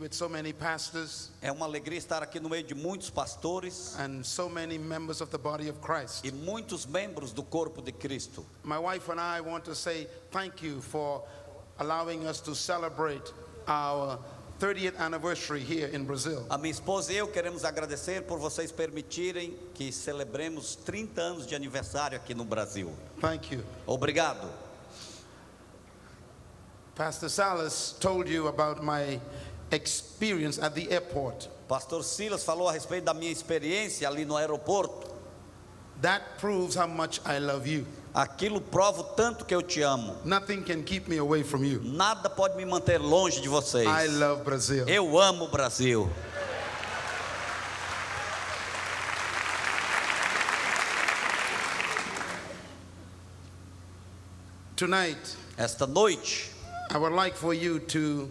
with so many pastors É uma alegria estar aqui no meio de muitos pastores and so many members of the body of Christ. e muitos membros do corpo de Cristo. My wife and I want to say thank you for allowing us to celebrate our 30th anniversary here in Brazil. A minha esposa e eu queremos agradecer por vocês permitirem que celebremos 30 anos de aniversário aqui no Brasil. Thank you. Obrigado. Pastor Salas told you about my experience at the airport. Pastor Silas falou a respeito da minha experiência ali no aeroporto. That proves how much I love you. Aquilo prova o tanto que eu te amo. Nothing can keep me away from you. Nada pode me manter longe de vocês. I love Brazil. Eu amo o Brasil. Tonight, Esta noite, I would like for you to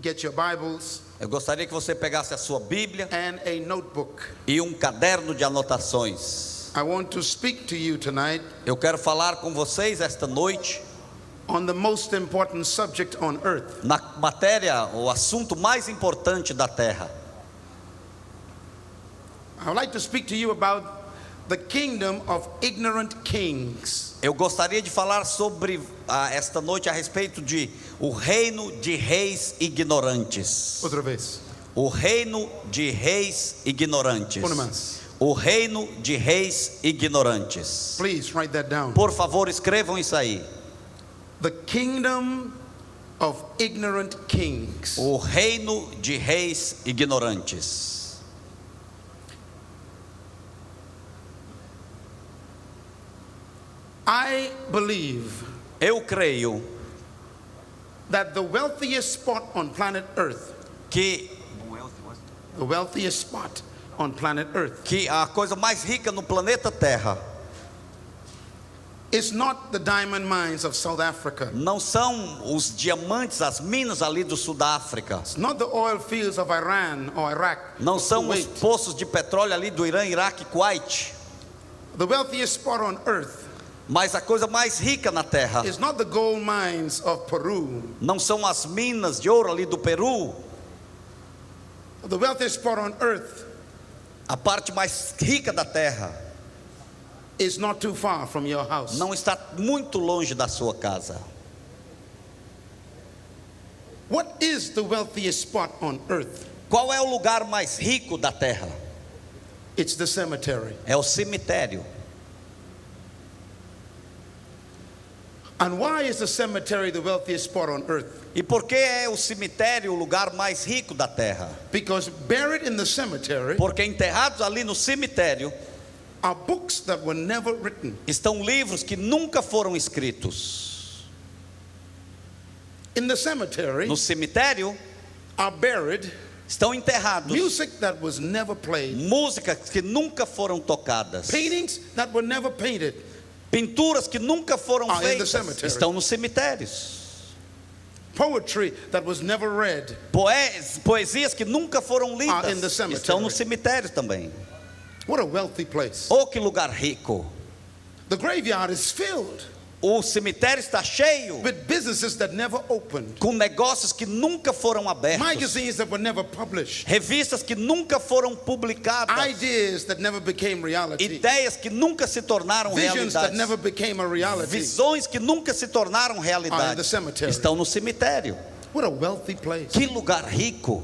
get your Bibles eu gostaria que você pegasse a sua Bíblia and a notebook. e um caderno de anotações. I want to speak to you tonight Eu quero falar com vocês esta noite on the most important subject on earth. na matéria, o assunto mais importante da terra. I would like to speak to you about the kingdom of ignorant kings. Eu gostaria de falar sobre esta noite a respeito de o reino de reis ignorantes. Outra vez. O reino de reis ignorantes. Uma mais. O reino de reis ignorantes. Please write that down. Por favor, escrevam isso aí. The kingdom of ignorant kings. O reino de reis ignorantes. I believe Eu creio that the wealthiest spot on planet Earth, que the wealthiest spot on planet Earth, a coisa mais rica no planeta Terra is not the diamond mines of South Africa. não são os diamantes, as minas ali do Sul da África. It's not the oil fields of Iran or Iraq. Não or são os Kuwait. poços de petróleo ali do Irã, Iraque e Kuwait. The wealthiest spot on earth Mas a coisa mais rica na terra is not the gold mines of Peru. não são as minas de ouro ali do Peru. The wealthiest spot on earth A parte mais rica da terra is not too far from your house. não está muito longe da sua casa. What is the wealthiest spot on earth? Qual é o lugar mais rico da terra? It's the cemetery. É o cemitério. And why is the cemetery the wealthiest spot on earth? E por que é o cemitério o lugar mais rico da terra? Because buried in the cemetery Porque enterrados ali no cemitério are books that were never written. estão livros que nunca foram escritos. In the cemetery No cemitério are buried estão enterrados music that was never played, músicas que nunca foram tocadas, paintings that were never painted. pinturas que nunca foram Are in the feitas, cemetery. estão nos cemitérios. Poetry that was never read Poesias que nunca foram Are in the lidas cemetery. estão no cemitério também. What a wealthy place. Oh, que lugar rico! The graveyard is filled O cemitério está cheio with businesses that never opened, com negócios que nunca foram abertos, magazines that were never published, revistas que nunca foram publicadas, ideas that never became reality, ideias que nunca se tornaram visions that realidades, never became a reality. visões que nunca se tornaram Are in the realidade, cemetery. estão no cemitério. What a wealthy place. Que lugar rico!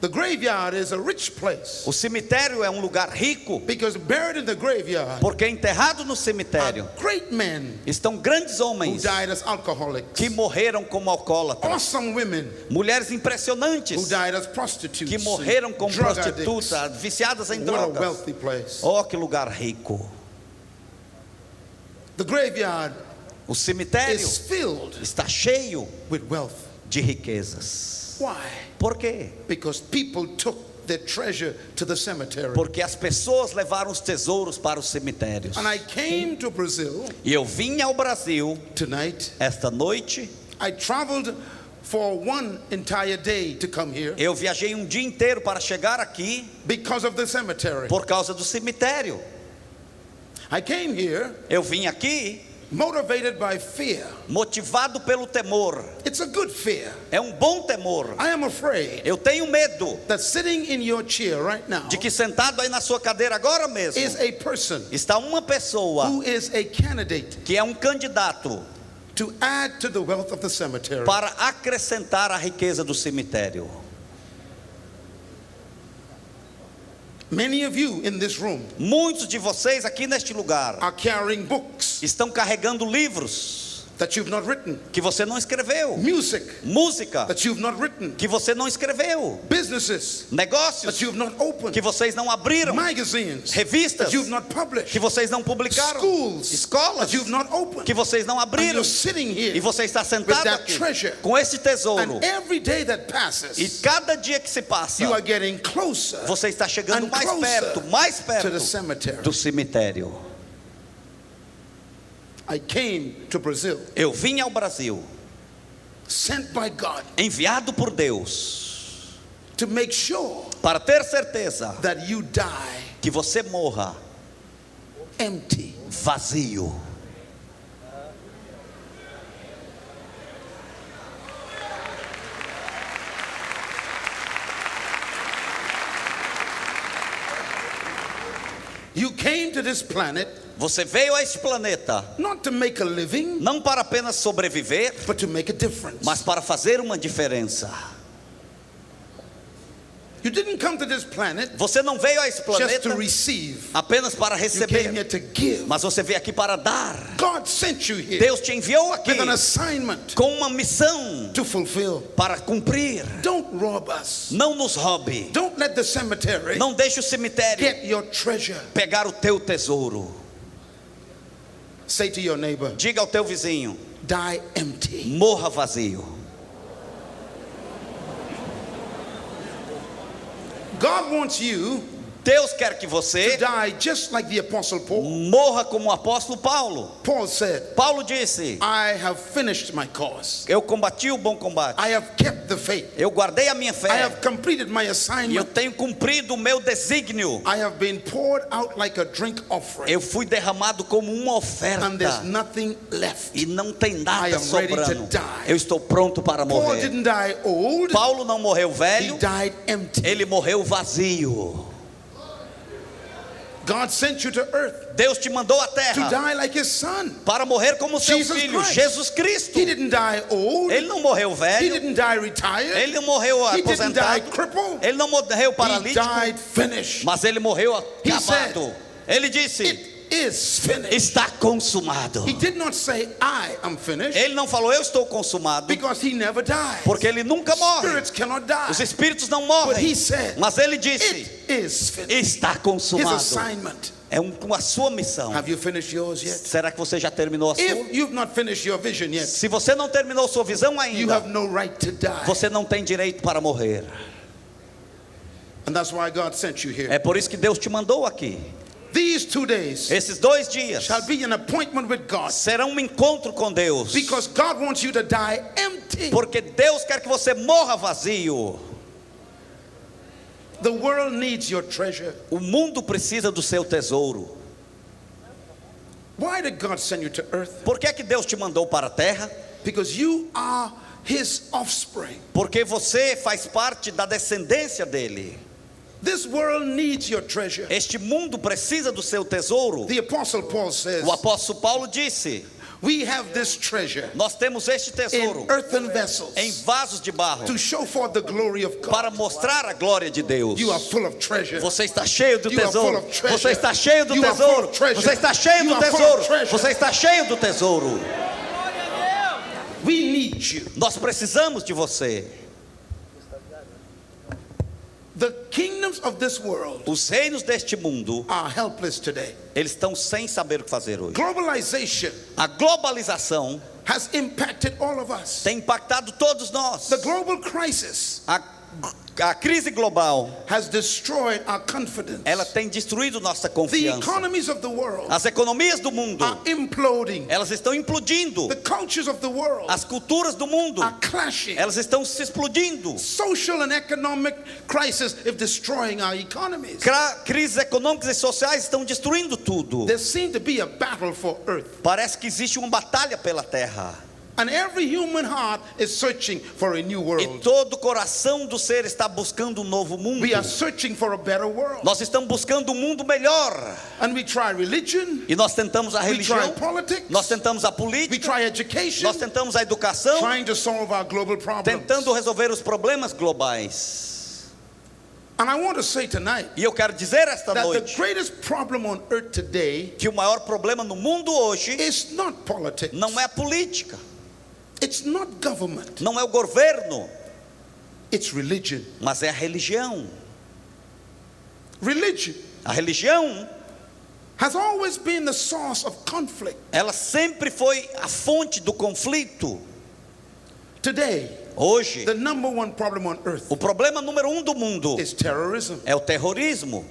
The graveyard is a rich place O cemitério é um lugar rico because buried in the graveyard porque enterrado no are cemitério great men estão grandes who homens died as alcoholics, que morreram como alcoólatras, awesome women mulheres who impressionantes died as prostitutes, que morreram como drug addicts. prostitutas, viciadas em What a drogas. wealthy place. Oh, que lugar rico! The graveyard O cemitério is filled está cheio with wealth. de riquezas. Why? Por quê? Because people took their treasure to the cemetery. Porque as pessoas levaram os tesouros para os cemitérios. And I came to Brazil E eu vim ao Brasil tonight. esta noite. I traveled for one entire day to come here Eu viajei um dia inteiro para chegar aqui because of the cemetery. por causa do cemitério. I came here Eu vim aqui motivated by fear. motivado pelo temor. It's a good fear. É um bom temor. I am afraid Eu tenho medo that sitting in your chair right now de que sentado aí na sua cadeira agora mesmo is a person está uma pessoa who is a candidate que é um candidato to add to the wealth of the cemetery. para acrescentar a riqueza do cemitério. Many of you in this room Muitos de vocês aqui neste lugar are carrying books estão carregando livros that you've not written, que você não escreveu, music música that you've not written, que você não escreveu, businesses negócios that you've not opened, que vocês não abriram, magazines revistas that you've not published, que vocês não publicaram, schools escolas that you've not opened. que vocês não And abriram, you're sitting e here, você está with sentado that aqui treasure. com esse tesouro, and every day that e passes, cada dia que se passa you are getting closer você está chegando and mais closer perto to the cemetery. do cemitério. I came to Brazil, Eu vim ao Brasil, sent by God, enviado por Deus, to make sure para ter certeza that you die que você morra empty. vazio. You came to this planet Você veio a este planeta not to make a living, não para apenas sobreviver, but to make a difference. mas para fazer uma diferença. You didn't come to this planet Você não veio a esse just planeta to receive. apenas para You came here receber, to give. mas você veio aqui para dar. God sent you here Deus te enviou aqui with an assignment com uma missão to fulfill. para cumprir. Don't rob us. Não nos roube. Don't let the cemetery Não deixe o cemitério get your treasure. pegar o teu tesouro. Say to your neighbor, Diga ao teu vizinho: die empty. morra vazio. God wants you Deus quer que to você die just like the Apostle Paul. morra como o apóstolo Paulo. Paul said, Paulo disse: I have finished my course. eu combati o bom combate, I have kept the faith. eu guardei a minha I fé have completed my e eu assignment. tenho cumprido o meu desígnio. I have been poured out like a drink offering. Eu fui derramado como uma And there's oferta nothing left. e não tem I nada am ready to sobrando. die. Eu estou pronto para Paul morrer. didn't die old. Paulo não morreu He velho, died empty. ele morreu vazio. God sent you to earth Deus te mandou à to terra die like his son. para morrer como seu Jesus filho, Christ. Jesus Cristo. He didn't die old. Ele não morreu He velho, didn't die retired. ele não morreu He didn't die aposentado, crippled. ele não morreu He paralítico, died finished. mas ele morreu He acabado. Ele disse: It is finished. está consumado. He did not say, I am finished, Ele não falou eu estou consumado, because he never died. porque ele nunca morre. Spirits cannot die. Os espíritos não But morrem. he said, Mas ele disse: it is finished. está His consumado. assignment. É a sua missão. Have you finished yours yet? Será que você já terminou a sua? If you've not finished your vision yet, Se você não terminou sua visão you ainda, have no right to die. você não tem direito para morrer. And that's why God sent you here. É por isso que Deus te mandou aqui. These 2 days Esses 2 dias shall be an appointment with God, serão um encontro com Deus, because God wants you to die empty. porque Deus quer que você morra vazio. The world needs your treasure. O mundo precisa do seu tesouro. Why did God send you to earth? Por que é que Deus te mandou para a terra? Because you are his offspring. Porque você faz parte da descendência dele. This world needs your treasure. Este mundo precisa do seu tesouro. The Apostle Paul says, O apóstolo Paulo disse: we have this treasure nós temos este tesouro in earthen vessels em vasos de barro to show forth the glory of God. para mostrar a glória de Deus. You are full of treasure. Você está cheio do You are full tesouro. of treasure. Você está cheio do You are full tesouro. of treasure. Você está cheio You do are full tesouro. of treasure. Você está cheio do tesouro. We need you. Nós precisamos de você. The kingdoms of this world Os reinos deste mundo, are helpless today. eles estão sem saber o que fazer hoje. Globalization A globalização has impacted all of us. tem impactado todos nós. The global crisis A A crise global, has destroyed our confidence. ela tem destruído nossa The confiança. economies of the world As economias do mundo, are imploding. elas estão implodindo. The cultures of the world As culturas do mundo, are clashing. elas estão se explodindo. Social and economic crisis is destroying our economies. Crises econômicas e sociais estão destruindo tudo. There seems to be a battle for earth. Parece que existe uma batalha pela terra. And every human heart is searching for a new E world. todo o coração do ser está buscando um novo mundo. We are searching for a better world. Nós estamos buscando um mundo melhor. And we try religion, E nós tentamos a we try religião, politics, nós tentamos a we política, try education, nós tentamos a educação, trying to solve our global problems. tentando resolver os problemas globais. And I want to say tonight E eu quero dizer esta that the noite greatest problem on earth today que o maior problema no mundo hoje is not politics. não é a política, It's not government. não é o governo, It's religion. mas é a religião. Religion A religião, has always been the source of conflict. ela sempre foi a fonte do conflito. Today, Hoje, the number one problem on earth o problema número 1 do mundo is terrorism. é o terrorismo.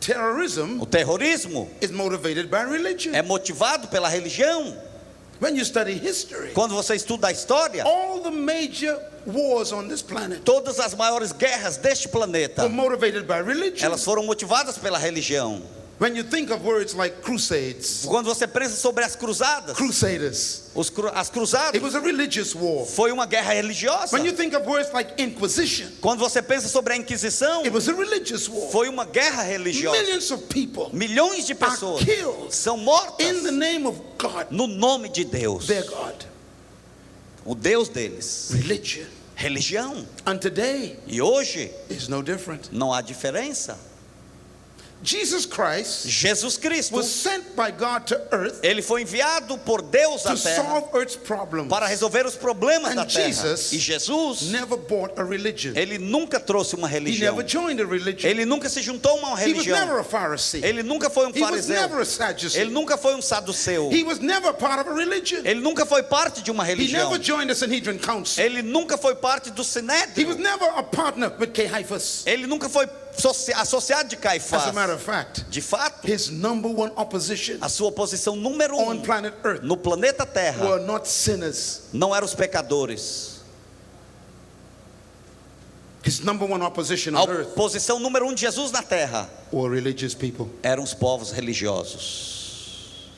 Terrorism O terrorismo is motivated by religion. é motivado pela religião. When you study history, Quando você estuda a história, all the major wars on this planet todas as maiores guerras deste planeta, were motivated by religion. elas foram motivadas pela religião. When you think of words like crusades, Quando você pensa sobre as cruzadas, crusaders, as it cruzadas was a religious war. foi uma guerra religiosa. When you think of words like inquisition, Quando você pensa sobre a Inquisição, it was a religious war. foi uma guerra religiosa. Millions of people Milhões de are pessoas killed são mortas in the name of God, no nome de Deus, their God. o Deus deles. Religion. Religião. And today E hoje is no different. não há diferença. Jesus Christ Jesus Cristo, was sent by God to earth ele foi enviado por Deus à to terra solve earth's problems. para resolver os problemas And da terra. Jesus E Jesus, Never bought a religion. ele nunca trouxe uma He religião. never joined a religion. Ele nunca se juntou a uma He was religião. never a Pharisee. Ele nunca foi um He was fariseu. never a Sadducee. Ele nunca foi um saduceu. He was never part of a religion. Ele nunca foi parte de uma He religião. never joined the Sanhedrin Council. Ele nunca foi parte do He was Sinédrio. never a partner with Caiaphas. Ele nunca foi associado de Caifás. As a matter of fact, De fato, his number one opposition a sua posição número on planet Earth no planeta Terra were not sinners. não eram os pecadores. His number one opposition A on earth posição número 1 de Jesus na Terra were religious people. eram os povos religiosos.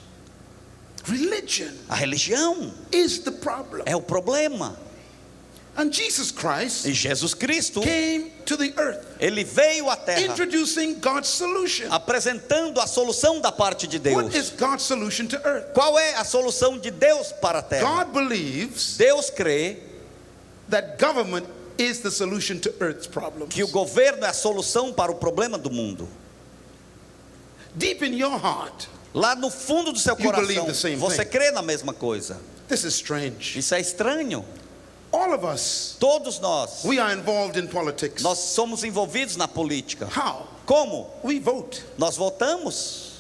Religion A religião is the problem. é o problema. And Jesus Christ E Jesus Cristo, came to the earth ele veio à Terra introducing God's solution. apresentando a solução da parte de Deus. What is God's solution to earth? Qual é a solução de Deus para a Terra? God believes Deus crê that government is the solution to earth's problems. que o governo é a solução para o problema do mundo. Deep in your heart, Lá no fundo do seu You believe coração, the same você thing. crê na mesma coisa. this is strange. Isso é estranho. All of us, Todos nós, we are involved in politics. nós somos envolvidos na política. How? Como? We vote. Nós votamos.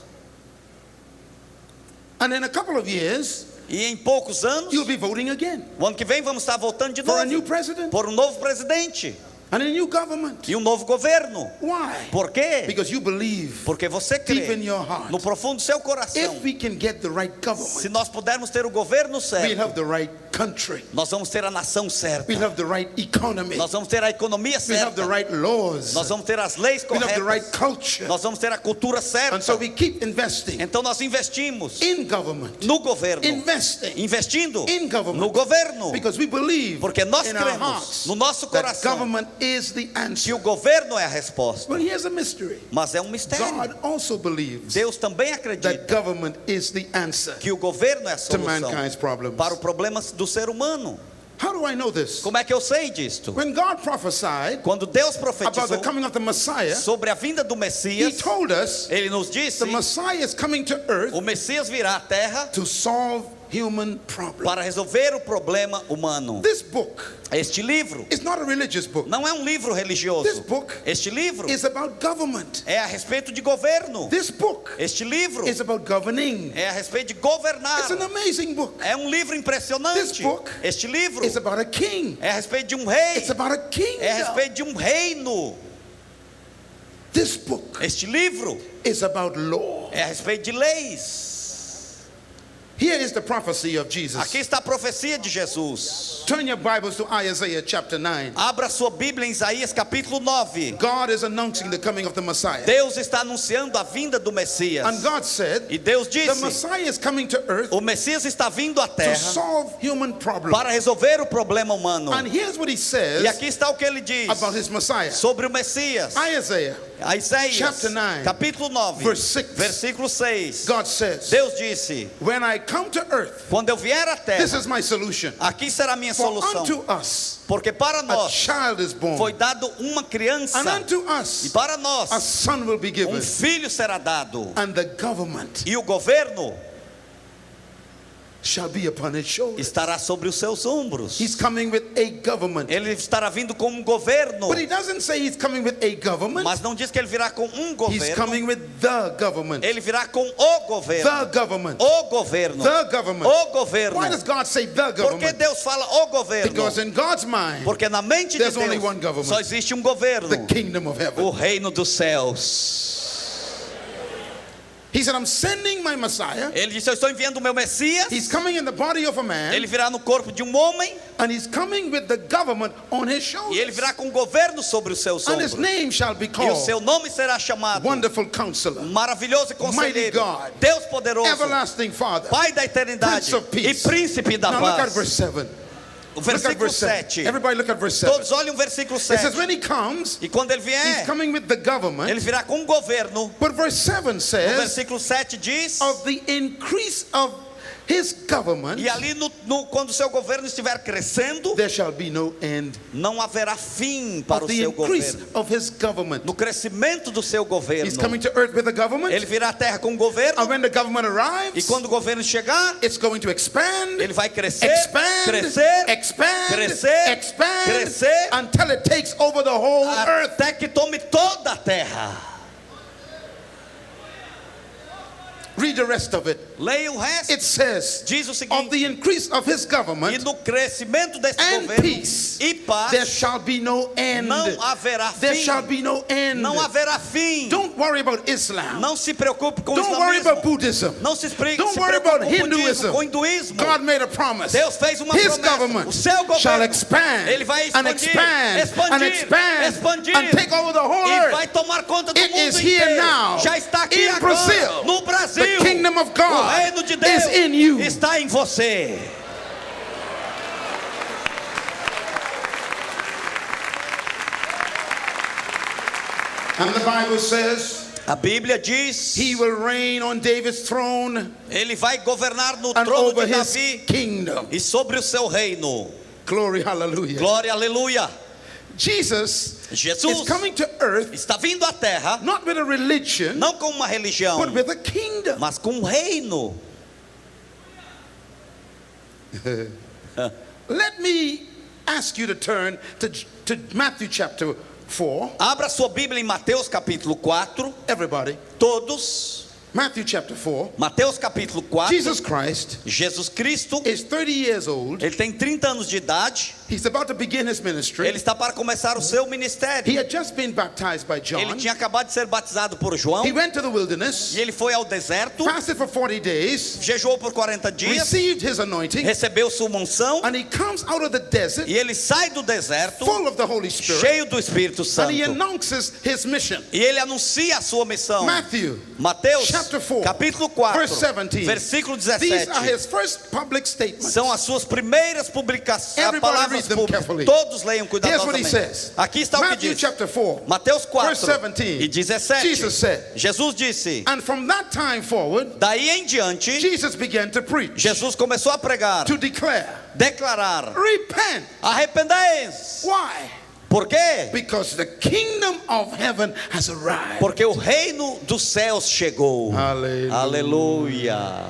And in a couple of years, E em poucos anos, you'll be voting again o ano que vem vamos estar votando de for a new novo president por um novo presidente and a new government. e um novo governo. Why? Por quê? Because you believe Porque você deep in crê your heart, no profundo do seu coração. if we can get the right Se government, nós pudermos ter o governo we'll certo, have the right country, nós vamos ter a nação certa. we'll have the right economy, Nós vamos ter a economia we'll have the certa. right laws, Nós vamos ter as leis we'll have the right corretas. culture. Nós vamos ter a cultura And certa. so we keep investing Então nós investimos in government, no governo, investing investindo in government, no governo, because we believe porque nós in our cremos hearts no nosso that coração government is the que answer. o governo é a resposta. But here's a mystery. Mas é um mistério. God also believes Deus também that acredita government is the answer que o governo é a to solução mankind's problems. para o problema do ser humano. How do I know this? Como é que eu sei disto? When God prophesied Quando Deus about the profetizou coming of the Messiah, sobre a vinda do He Messias, told us ele nos disse: the Messiah is coming to earth o Messias virá à terra to solve human problem. para resolver o problema humano. This book Este livro is not a religious book. não é um livro This religioso. book Este livro is about government. é a respeito de governo. This book Este livro is about governing. é a respeito de governar. It's an amazing book. É um livro impressionante. This book Este livro It's about a king. é a respeito de um rei. It's about a É a kingdom. respeito de um reino. This book Este livro is about law. é a respeito de leis. Here is the prophecy of Jesus. Aqui está a profecia de Jesus. Turn your Bibles to Isaiah chapter 9. Abra sua Bíblia em Isaías capítulo 9. God is announcing the coming of the Messiah. Deus está anunciando a vinda do Messias. And God said, E Deus the disse: Messiah is coming to earth o Messias está vindo à to terra solve human problems. para resolver o problema humano. And here's what he E says aqui está o que ele diz about his Messiah. sobre o Messias. Isaiah Isaías chapter 9, capítulo 9, verse 6. versículo 6. God says, Deus disse: when I come to earth, quando eu vier à this terra, is my solution. aqui será a minha For solução. unto us Porque para a nós child is born, foi dado uma criança, and unto e us para nós a son will be given, filho será dado, and the government e o governo shall be upon his shoulders. estará sobre os seus ombros. He's coming with a government. Ele estará vindo com um governo, But he doesn't say he's coming with a government. mas não diz que ele virá com um He's governo. coming with the government. Ele virá com o governo. The government. O governo. The government. O governo. Why does God say the Por que government? Deus fala o governo? Because in God's mind, Porque na mente de there's only Deus one government. só existe um governo, the kingdom of heaven. o reino dos céus. He said, I'm sending my Messiah. Ele disse: eu estou enviando o meu Messias. He's coming in the body of a man, Ele virá no corpo de um homem, and he's coming with the government on his e ele shoulders. virá com o governo sobre os seus And his ombros. name shall be E o called seu nome será chamado Wonderful Counselor, Maravilhoso e Mighty Conselheiro, God, Deus Poderoso, Everlasting Father, Pai da eternidade Prince of e Peace. Príncipe da Now look at paz. verse 7. O Look at versículo verse 7. 7. Everybody look at verse 7. Todos olhem o versículo It says 7. when he comes, E quando ele he's vier, coming with the government. ele virá com um governo. But verse 7 O says, versículo 7 diz: of the increase of his government, e ali quando o seu governo estiver crescendo, there shall be no end. não haverá fim para o Of the seu increase governo. of his government. No crescimento do seu governo, He's coming to earth with a government. ele virá à terra com um governo. And when the government E arrives, quando o governo chegar, it's going to expand, ele vai crescer, expand, crescer, expand, crescer, expand, crescer, until it takes over the whole earth. até que tome toda a terra. Read the rest of it. Leia o resto. It says, Diz o of seguinte: the increase of his e government no crescimento desse and governo peace, e paz, there shall be no end. não haverá There fim. shall be no end. Não haverá fim. Don't worry about Islam. Não se preocupe com o Don't worry about islamismo. Buddhism. Não se Don't se worry preocupe about com o budismo, Hinduism. com o hinduísmo. God made a promise. Deus fez uma His promessa. government O seu shall governo, expand ele vai and expandir, expand expandir, and expand expandir, and take over the whole e vai earth. tomar conta do It mundo is here inteiro. now Já está aqui in agora, Brazil. no Brasil. The kingdom of O God reino de Deus is in you. está em você. And the Bible says A Bíblia diz: he will reign on David's throne ele vai governar no and trono over de his Davi kingdom. e sobre o seu reino. Glory, hallelujah. Glória, aleluia. Jesus Jesus is coming to earth está vindo à terra, not with a religion, não com uma religião, but with a kingdom. mas com um reino. Let me ask you to turn to Matthew chapter 4. Abra sua Bíblia em Mateus capítulo 4. Everybody. Todos. Matthew chapter 4. Mateus capítulo 4. Jesus Christ Jesus Cristo, is 30 years old. ele tem 30 anos de idade. He's about to begin his ministry. Ele está para começar o seu ministério. He had just been baptized by Ele John. tinha acabado de ser batizado por João. He went to the wilderness, E ele foi ao deserto, fasted for 40 days, jejuou por 40 dias, received his anointing, recebeu sua unção. and he comes out of the desert E ele sai do deserto, full of the Holy Spirit, cheio do Espírito and he Santo. announces his mission. E ele anuncia a sua missão. Matthew Mateus chapter 4, capítulo 4, verse 17. versículo These are 17. his first public statements. São as suas primeiras publicações, Everybody palavras read them públicas. carefully. Todos leiam Here's what he cuidadosamente. says. Aqui está o que Matthew diz. chapter 4, Mateus 4 verse 17. e 17. Jesus said, Jesus disse: and from that time forward, daí em diante, Jesus began to preach, Jesus começou a pregar, to declare, declarar: repent. arrependei-vos. Why? Por quê? Because the kingdom of heaven has arrived. Porque o reino dos céus chegou. Aleluia. Aleluia.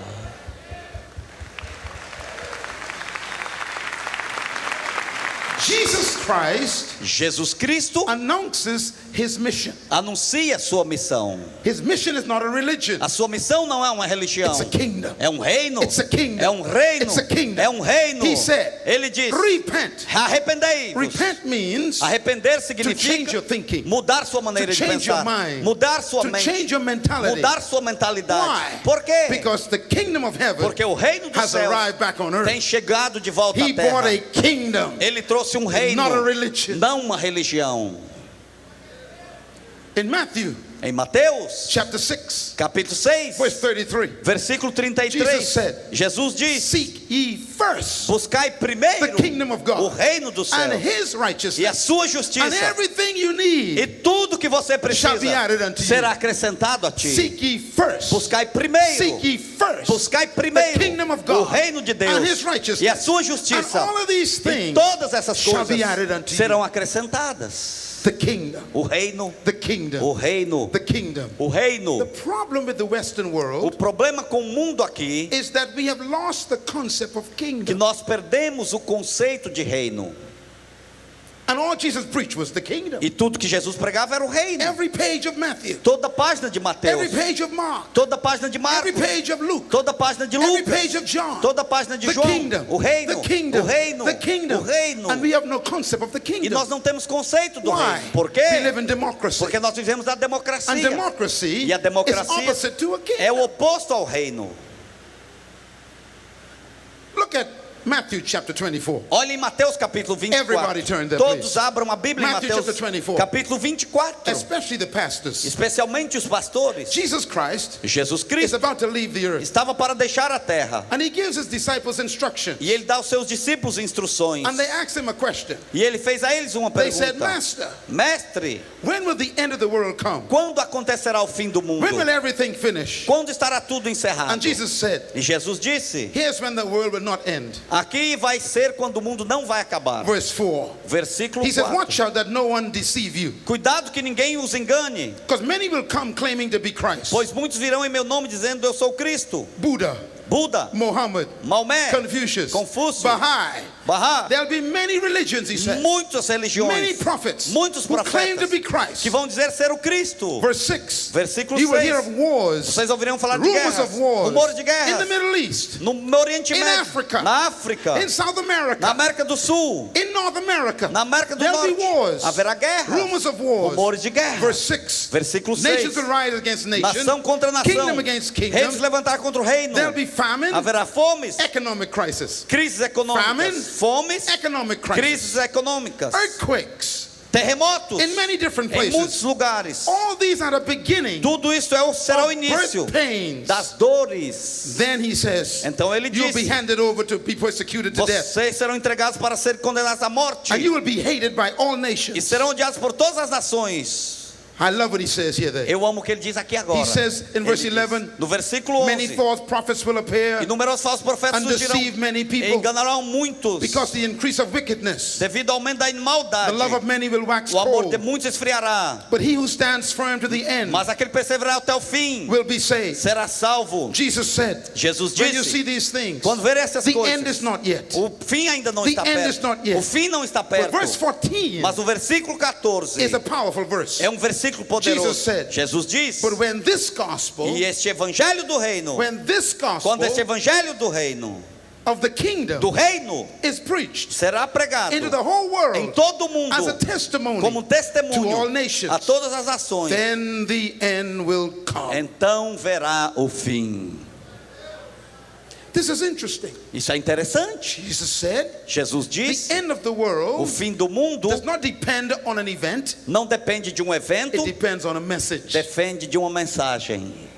Christ Jesus Cristo announces his mission. anuncia sua missão. His mission is not a religion. A sua missão não é uma religião. It's a kingdom. É um reino. It's a kingdom. É um reino. It's a kingdom. É um reino. He said, Ele diz: repent. arrependei-vos. Repent means Arrepender to change significa your thinking, mudar sua maneira to de change your pensar, mind, mudar sua to mente, change your mentality. mudar sua mentalidade. Why? Por quê? Because the kingdom of heaven Porque o reino dos has céus arrived back on tem earth. chegado de volta He à terra. brought a kingdom, Ele trouxe um reino, not a religion. não uma religião. In Matthew Em Mateus, chapter 6, capítulo 6, verse 33, versículo 33, Jesus said, Jesus diz: seek ye first buscai primeiro the kingdom of o God reino do and céu his e a righteousness, sua and justiça, everything you e need tudo que você shall be precisa added unto you. será acrescentado a ti. Seek ye first, Buscai primeiro, seek ye first buscai the primeiro kingdom of o God reino de and Deus his righteousness, e a sua and justiça, all of these e things todas essas shall coisas be added unto you. serão acrescentadas. The kingdom, O reino, the kingdom, o reino, the kingdom. o reino. The problem with the Western O world problema com o mundo aqui is that we have lost the concept of que kingdom. nós perdemos o conceito de reino. And all Jesus preached was the kingdom. E tudo que Jesus pregava era o reino. Every page of Matthew, Toda página de every Mateus, page of Mark, toda página de every Marcos, page of Luke, toda página de every Lucas, page of John. toda página de The João, kingdom, o reino, the kingdom, o reino, the kingdom. o reino. And we have no concept of the E kingdom. nós não temos conceito do Why? reino. Por We quê? live in democracy. Porque nós vivemos na And democracia. democracy E a is democracia opposite to a é kingdom. o oposto ao reino. Look at Matthew chapter 24. Olha em Mateus capítulo Everybody 24. turn there, Todos please. abram a Bíblia em Matthew Mateus chapter 24. capítulo 24. Especially the pastors. Especialmente os pastores. Jesus Christ Jesus is Cristo about to leave the earth. estava para deixar a terra. And he gives his disciples instructions. E ele dá aos seus discípulos instruções. And they ask him a question. E ele fez a eles uma They said, pergunta. Master, Mestre, when will the end of the world come? quando acontecerá o fim do mundo? When will everything finish? Quando estará tudo encerrado? And Jesus said, E Jesus disse: here's when the world will not end. aqui vai ser quando o mundo não vai acabar. Verse 4. Versículo He said, 4. watch out that no one deceive you. Cuidado que ninguém os engane, Because many will come claiming to be Christ. pois muitos virão em meu nome dizendo eu sou Cristo. Buddha, Buda, Muhammad, Maomé, Confucius, Confúcio, Baha'i. Bahá, There'll be many religions, he said. muitas Many religiões, prophets muitos who claim to profetas be Christ. que vão dizer ser o Cristo. Verse 6. Versículo You will 6. hear of wars, Vocês ouvirão falar de rumors guerras, of wars rumores de in the guerras Middle East, no Oriente in Médio, Africa, na África, in South na America, América do Sul, in North America. na América do There'll be Norte. wars, Haverá guerras, rumors of wars. rumores de guerra. Verse 6. Versículo Nations 6. will rise against nations, Nação contra nação, kingdom against reis kingdom. levantar contra o reino. There'll be famine, Haverá fomes, economic crisis, crises econômicas, Famine, fomes, economic crisis, crises econômicas, earthquakes terremotos in many different em muitos places. lugares. All these are the beginning Tudo isso será o of início birth pains. das dores. Then he says, Então ele you'll be disse: handed over to be persecuted to death, vocês serão entregados para serem condenados à morte and you will be hated by all e nations. serão odiados por todas as nações. I love what he says here. There. Eu amo o que ele diz aqui agora. He says in Ele verse diz, 11, no versículo many 11, false prophets will appear e numerosos falsos profetas and surgirão deceive many e people enganarão muitos because the increase of wickedness, devido ao aumento da the maldade. love of many will wax O amor de cold. muitos esfriará, But he who stands firm to the end mas aquele que perseverar até o fim will be saved. será salvo. Jesus said, Jesus when you see disse: these things, quando ver essas the end is coisas, not yet. o fim ainda não The está end is not perto. yet. O fim não está But perto. verse 14 Mas o versículo 14 is a powerful verse. é um versículo poderoso. Jesus said, Jesus diz: But when this gospel, e este evangelho do reino, when this gospel quando este evangelho do reino of the kingdom is preached será pregado into the whole world em todo o mundo as a testimony como to all testemunho nations, a todas as nações, then the end will come. então verá o fim. This is interesting. Isso é interessante. Jesus said, Jesus the diz: end of the o world fim do mundo does not depend on an event, não depende de um evento, it depends on a message. depende de uma mensagem.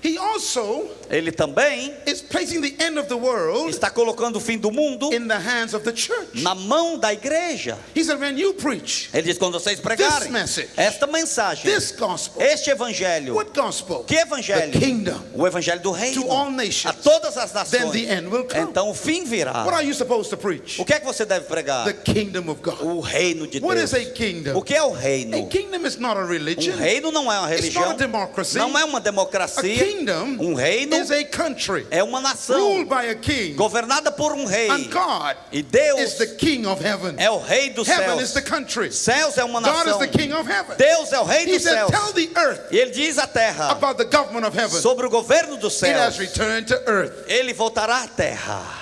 He also Ele também is placing the end of the world está colocando o fim do mundo in the hands of the church. na mão da igreja. He said, when you preach Ele diz: quando vocês pregarem this message, esta mensagem, this gospel, este evangelho, what gospel? que evangelho? The kingdom. O evangelho do reino To all nations. a todas as Then the nações. end will come. Então o fim virá. What are you supposed to preach? O que é que você deve pregar? The kingdom of God. O reino de What Deus. is a kingdom? O que é o reino? A kingdom is not a religion. Um reino não é uma It's religião, not a democracy. não é uma A democracia. kingdom reino is a country é uma nação ruled by a king. governada por rei. And God E Deus is the king of heaven. é o rei dos Heaven céus. is the country. Céus é uma God is nação. the king of heaven. Deus é o rei He dos said, céus. tell the earth E ele diz à terra about the government of heaven. sobre o governo dos It has céus. returned to earth. Ele voltará à terra.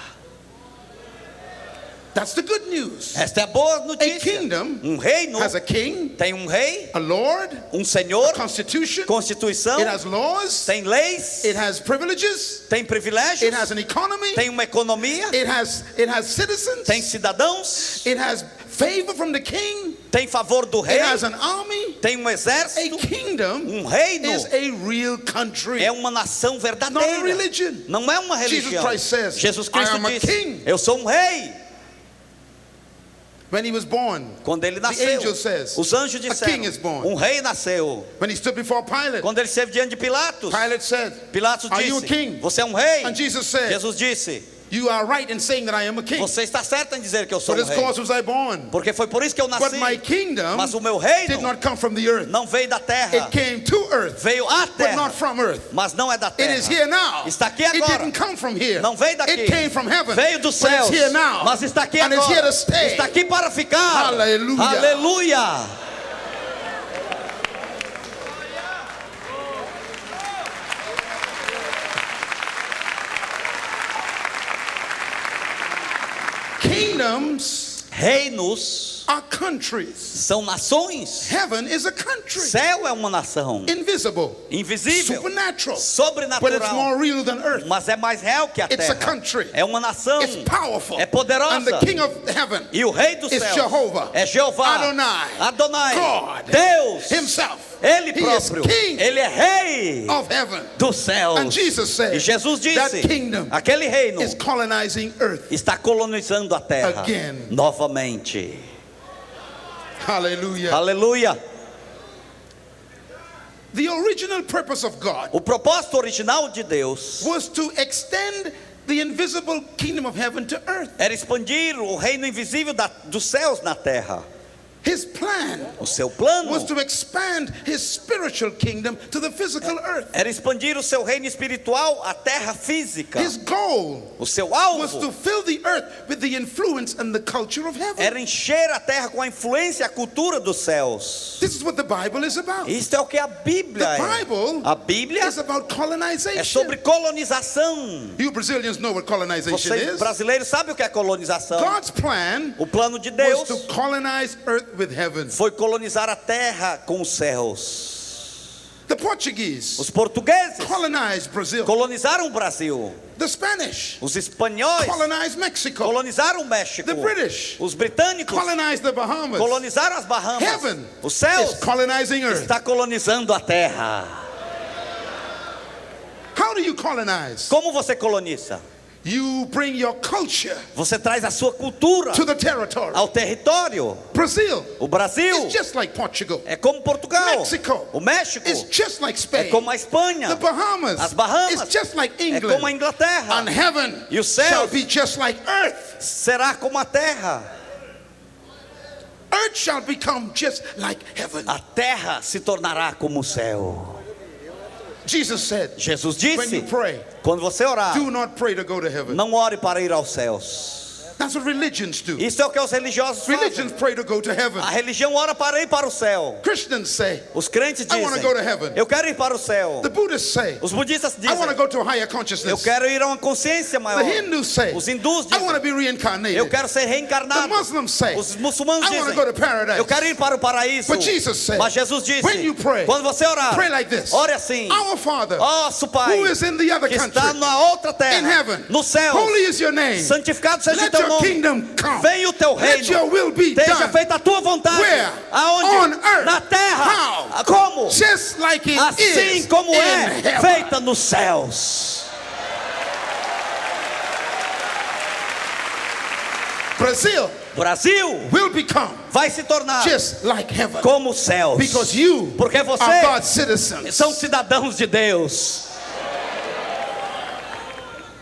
That's the good news. Esta é a boa A notícia. kingdom Reino has a king, tem rei, a lord, senhor, a constitution. constituição, It has laws. tem leis, It has privileges. tem privilégios, It has an economy. tem uma economia, It has citizens. tem cidadãos, It has favor from the king. tem favor do rei, It has an army. tem um A exército. kingdom Reino is a real country. é uma nação Not a verdadeira. religion. Não é uma religião. Christ says, Jesus "I Cristo am a disse: king." eu sou rei. When he was born, Quando ele the nasceu, angel says, os anjos "A king is disseram: born." rei nasceu. When he stood before Pilate, Quando ele esteve diante de Pilatos, Pilate said, Pilatos "Are you a disse: king?" você é um rei. And Jesus said, Jesus disse: "You are right in saying that I am a king. você está certo em dizer que eu sou For um this rei. cause was I born. Porque foi por isso que eu But nasci. my kingdom Mas o meu did reino not come from the earth. não veio da terra. It came to earth, Veio à but terra, not from earth. mas não é da It terra. is here now. Está aqui It agora. didn't come from here. Não veio daqui. It came from heaven. Veio dos But céus. it's here now. Mas está aqui And it's here agora. to stay. Está aqui para ficar. Aleluia. Aleluia. Kingdoms Reinos are countries. são nações. Heaven is a country. Céu é uma nação. Invisible, Invisível. supernatural, but it's Sobrenatural. more real than earth. Mas é mais real que a It's a terra. country. É uma nação. It's powerful. É poderosa. And the king of heaven E o rei dos is céus Jehovah. é Jeová. Adonai. Adonai. God. Deus. himself. Ele He is próprio. king Ele é rei of heaven. dos céus. And Jesus said, E Jesus that disse: kingdom aquele reino is colonizing earth. está colonizando a terra Again. novamente. Hallelujah. Aleluia. The original purpose of God O propósito original de Deus was to extend the invisible kingdom of heaven to earth. era expandir o reino invisível dos céus na terra. His plan O seu plano was to expand his spiritual kingdom to the physical earth. era expandir o seu reino espiritual à terra física. His goal O seu was to alvo fill the earth with the influence and the culture of heaven. era encher a terra com a influência e a cultura dos céus. This is what the Bible is about. Isto é o que a Bíblia The é. Bible A Bíblia is about é colonization. sobre colonização. You Brazilians know what colonization Vocês is. brasileiros sabem o que é colonização? God's plan O plano de was Deus to colonize earth with heaven. foi colonizar a terra com os céus. The Portuguese Os portugueses colonized Brazil. colonizaram o Brasil. The Spanish Os espanhóis colonized Mexico. colonizaram o México. The British Os britânicos colonized the Bahamas. colonizaram as Bahamas. Heaven Os céus is colonizing earth. está colonizando a terra. How do you colonize? Como você coloniza? You bring your culture Você traz a sua cultura to the territory. ao território. Brazil O Brasil is just like Portugal. é como Portugal. Mexico O México is just like é Spain. como a Espanha. The Bahamas As Bahamas is just like é England. como a Inglaterra. And heaven E os shall céus be just like earth. será como a terra. Earth shall become just like heaven. A terra se tornará como o céu. Jesus said, Jesus when you disse: pray, quando você orar, do not pray to go to heaven. não ore para ir aos céus. That's what religions do. Isso é o que os religiosos Religions fazem. pray to go to heaven. A religião ora para ir para o céu. Christians say, Os crentes I wanna dizem: go to heaven. eu quero ir para o céu. the Buddhists say, Os budistas I want to dizem: go to a higher eu consciousness. quero ir a uma consciência The maior. Hindus say, Os hindus I want to dizem: be reincarnated. eu quero ser The reencarnado. Muslims say, Os muçulmanos I want to dizem: go to paradise. eu quero ir para o paraíso. But Jesus said, Mas Jesus disse: when you pray, quando você orar, pray like this. ore assim: Our Father, nosso Pai, who is in the other que country, está na outra in terra, heaven, no céu, holy is your name. santificado seja o Let teu your nome. kingdom come. Venha o teu Let your reino. will be Seja done. feita a tua vontade. Where? Aonde? On earth. Na terra. How? Como? Just like it Assim is como in é heaven. feita nos céus. Brazil Brasil will become vai se tornar just like heaven. como os céus. Because you Porque are você God's citizens. são cidadãos de Deus.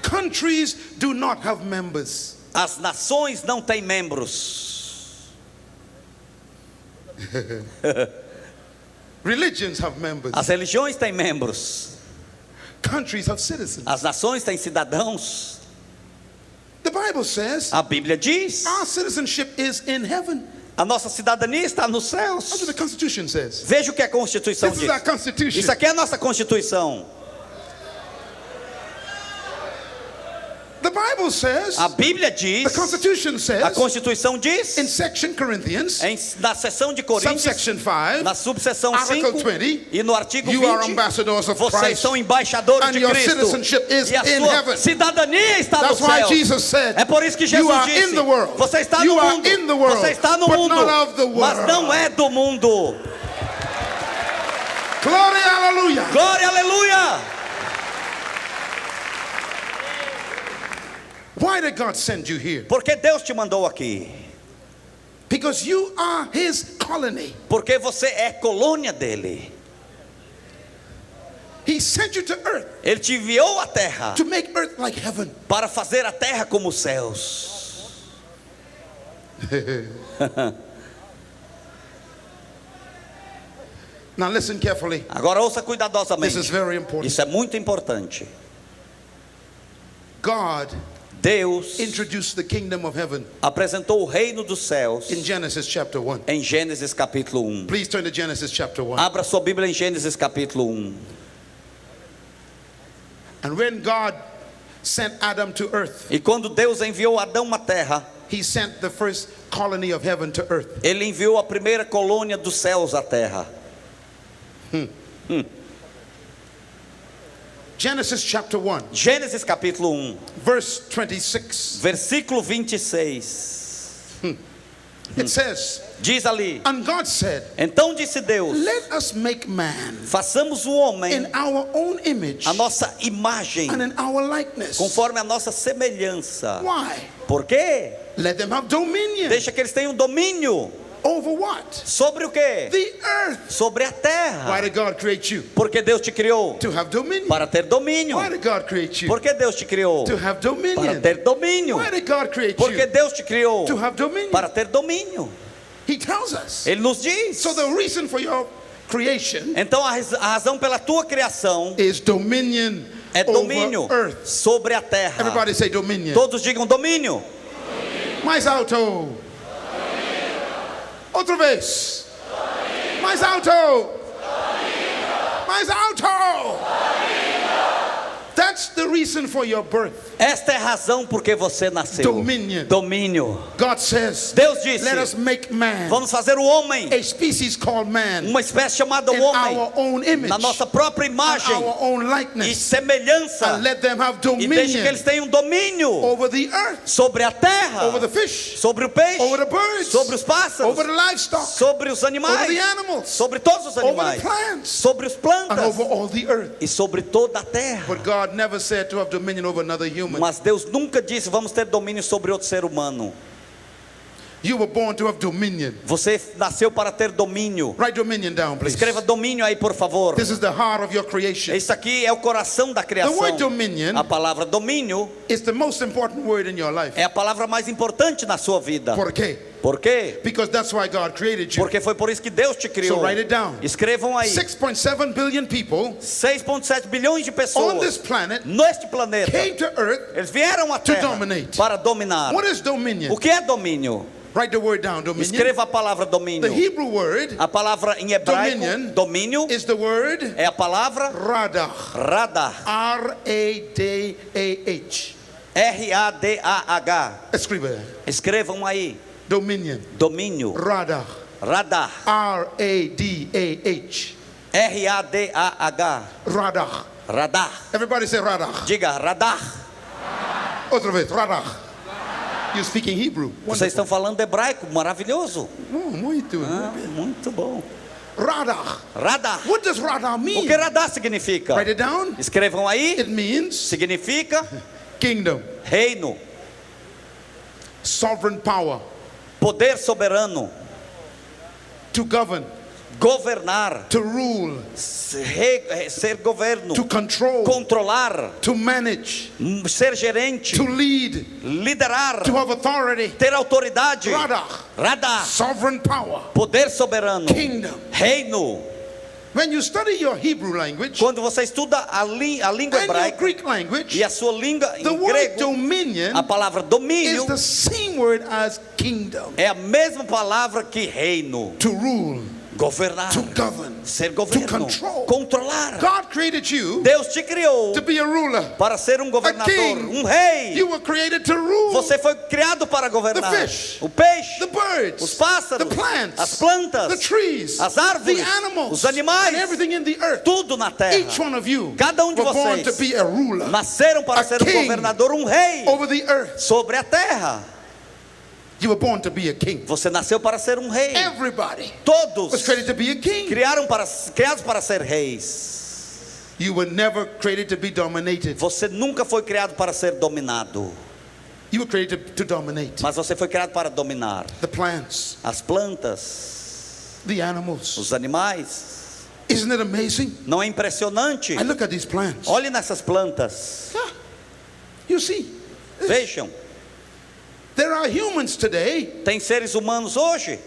Countries do not have members. As nações não têm membros. Religions have members. As religiões têm membros. countries have citizens. As nações têm cidadãos. The Bible says A Bíblia diz: our citizenship is in heaven. a nossa cidadania está nos That's what céus. the Constitution says. Veja o que a Constituição This is our diz. Constitution. Isso aqui é a nossa Constituição. The Bible says, A Bíblia the diz, Constitution a says, Constituição diz, in section Corinthians, na seção de Coríntios, subsection 5, na subseção Article 5 20, e no artigo you are 20, ambassadors of vocês Christ, são embaixadores and de your Cristo, citizenship is e a in sua heaven. cidadania está no That's why céu. Jesus said, É por isso que you Jesus are disse: in the world. você está You no are mundo, in the world, você está no but mundo, not of the world. mas não é do mundo. Glory, hallelujah. Glória, aleluia! Why did God send you here? Porque Deus te mandou aqui. Because you are His colony. Porque você é colônia dele. He sent you to earth Ele te enviou à terra to make earth like heaven. para fazer a terra como os céus. Now listen carefully. Agora ouça This is cuidadosamente. very important. Isso é muito importante. God Deus introduced the kingdom of heaven apresentou o reino dos céus in Genesis chapter 1. em Gênesis capítulo 1. Please turn to Genesis chapter 1. Abra sua Bíblia em Gênesis capítulo 1. And when God sent Adam to earth, E quando Deus enviou Adão à terra, He sent the first colony of heaven to earth. Ele enviou a primeira colônia dos céus à terra. Genesis chapter 1, Gênesis capítulo 1, verse 26. versículo 26. It says, Diz ali: and God said, então disse Deus: let us make man façamos o homem in our own image a nossa imagem, and in our likeness. conforme a nossa semelhança. Why? Por quê? Let them have dominion. Deixa que eles tenham domínio. Over what? Sobre o quê? The earth. Sobre a Why terra. did God create you? Porque Deus te criou To have dominion. para ter domínio. Why did God create you? Porque Deus te criou To have para dominion. ter domínio. Why did God create Porque you? Deus te criou To have dominion. para ter domínio. He tells us. Ele nos diz. So the reason for your creation Então a razão pela tua criação is dominion é domínio over earth. sobre a terra. Everybody say dominion. Todos digam domínio. Mais alto. Outra vez. Mais alto. Mais alto. That's the reason for your birth. Esta é a razão por que você nasceu. Dominion. Domínio. God says, Deus disse: let us make man, vamos fazer o homem, a species called man, uma espécie chamada in homem, our own image, na nossa própria and imagem our own e likeness, semelhança, and let them have e deixe que dominion eles tenham domínio over the earth, sobre a terra, over the fish, sobre o peixe, over the birds, sobre os pássaros, over the livestock, sobre os over animais, the animals, sobre todos os over animais, the plants, sobre os and plantas over all the earth. e sobre toda a terra. But God never said to have dominion over another human. Mas Deus nunca disse: vamos ter domínio sobre outro ser humano. You were born to have dominion. Você nasceu para ter domínio. Write dominion down, please. Escreva domínio aí, por favor. This is the heart of your creation. Isso aqui é o coração da The criação. word dominion A palavra domínio is the most important word in your life. é a palavra mais importante na sua vida. Por quê? Por quê? Because that's why God created you. Porque foi por isso que Deus te criou. So write it down. Escrevam aí. 6.7 billion people 6,7 bilhões de on pessoas this planet neste planeta. came to earth. Eles vieram à to Terra dominate. para dominar. What is dominion? O que é domínio? Write the word down, dominion. Escreva a palavra The domínio. Hebrew word A palavra em hebraico, Dominion domínio, is the word é a palavra radah. radar. R-A-D-A-H. R-A-D-A-H. Escreva. Escrevam aí. Dominion. Domínio. Radah. Radar. R-A-D-A-H. R-A-D-A-H. Radah. Radar. Everybody say radah. Diga radar. Outra vez, radah. You're speaking Hebrew. Vocês estão falando hebraico, maravilhoso. Oh, muito. Muito bom. Radah. Radar. What does radah O mean? que radar significa? Write it down. Escrevam aí. It means Significa kingdom, reino, sovereign power, poder soberano, to govern, governar, to rule, ser governo, to control, controlar, to manage, ser gerente, to lead, liderar, to have authority. ter autoridade, Radah. radar, Sovereign power, poder soberano, kingdom. reino. When you study your Hebrew language Quando você estuda a língua and your hebraica Greek language, e a sua língua the em word grego, dominion a palavra is domínio the same word as kingdom. é a mesma palavra que reino. To rule, Governar, to govern, ser to governo, control. controlar. God created you Deus te criou to be a ruler. para ser um governador, king. rei. You were created to rule. Você foi criado para governar. The fish, o peixe, the birds, os pássaros, the plants, as plantas, the trees, as árvores, the animals, os animais, and everything in the earth. tudo na terra. Each one of you Cada de were born to vocês be a ruler nasceram para a ser um king governador, um rei over the earth. sobre a terra. You were born to be a king. Você nasceu para ser um rei. Everybody Todos was created to be a king. criados para ser reis. You were never created to be dominated. Você nunca foi criado para ser dominado, You were created to dominate mas você foi criado para dominar the plants, as plantas, the animals. os animais. Isn't it amazing? Não é impressionante? I look at these plants. Olhe nessas plantas. Yeah. You see, Vejam, there are humans today tem seres humanos hoje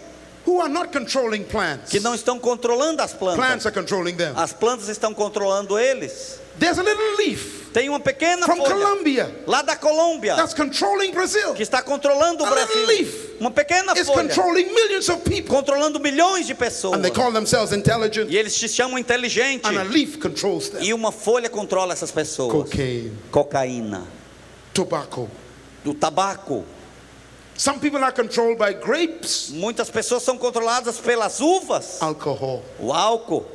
who are not controlling plants. que não estão controlando as Plants plantas. are controlling them. As plantas estão controlando eles. There's a little leaf Tem uma pequena from folha Colombia lá da Colômbia that's controlling Brazil. que está controlando o A little Brasil. leaf Uma pequena It's folha controlling millions of people. controlando milhões de pessoas. And they call themselves intelligent. E eles se chamam inteligente. And a leaf controls them. E uma folha controla essas pessoas. Cocaine, Cocaína, tobacco. do tabaco. Some people are controlled by grapes, Muitas pessoas são controladas pelas uvas, alcohol. o álcool.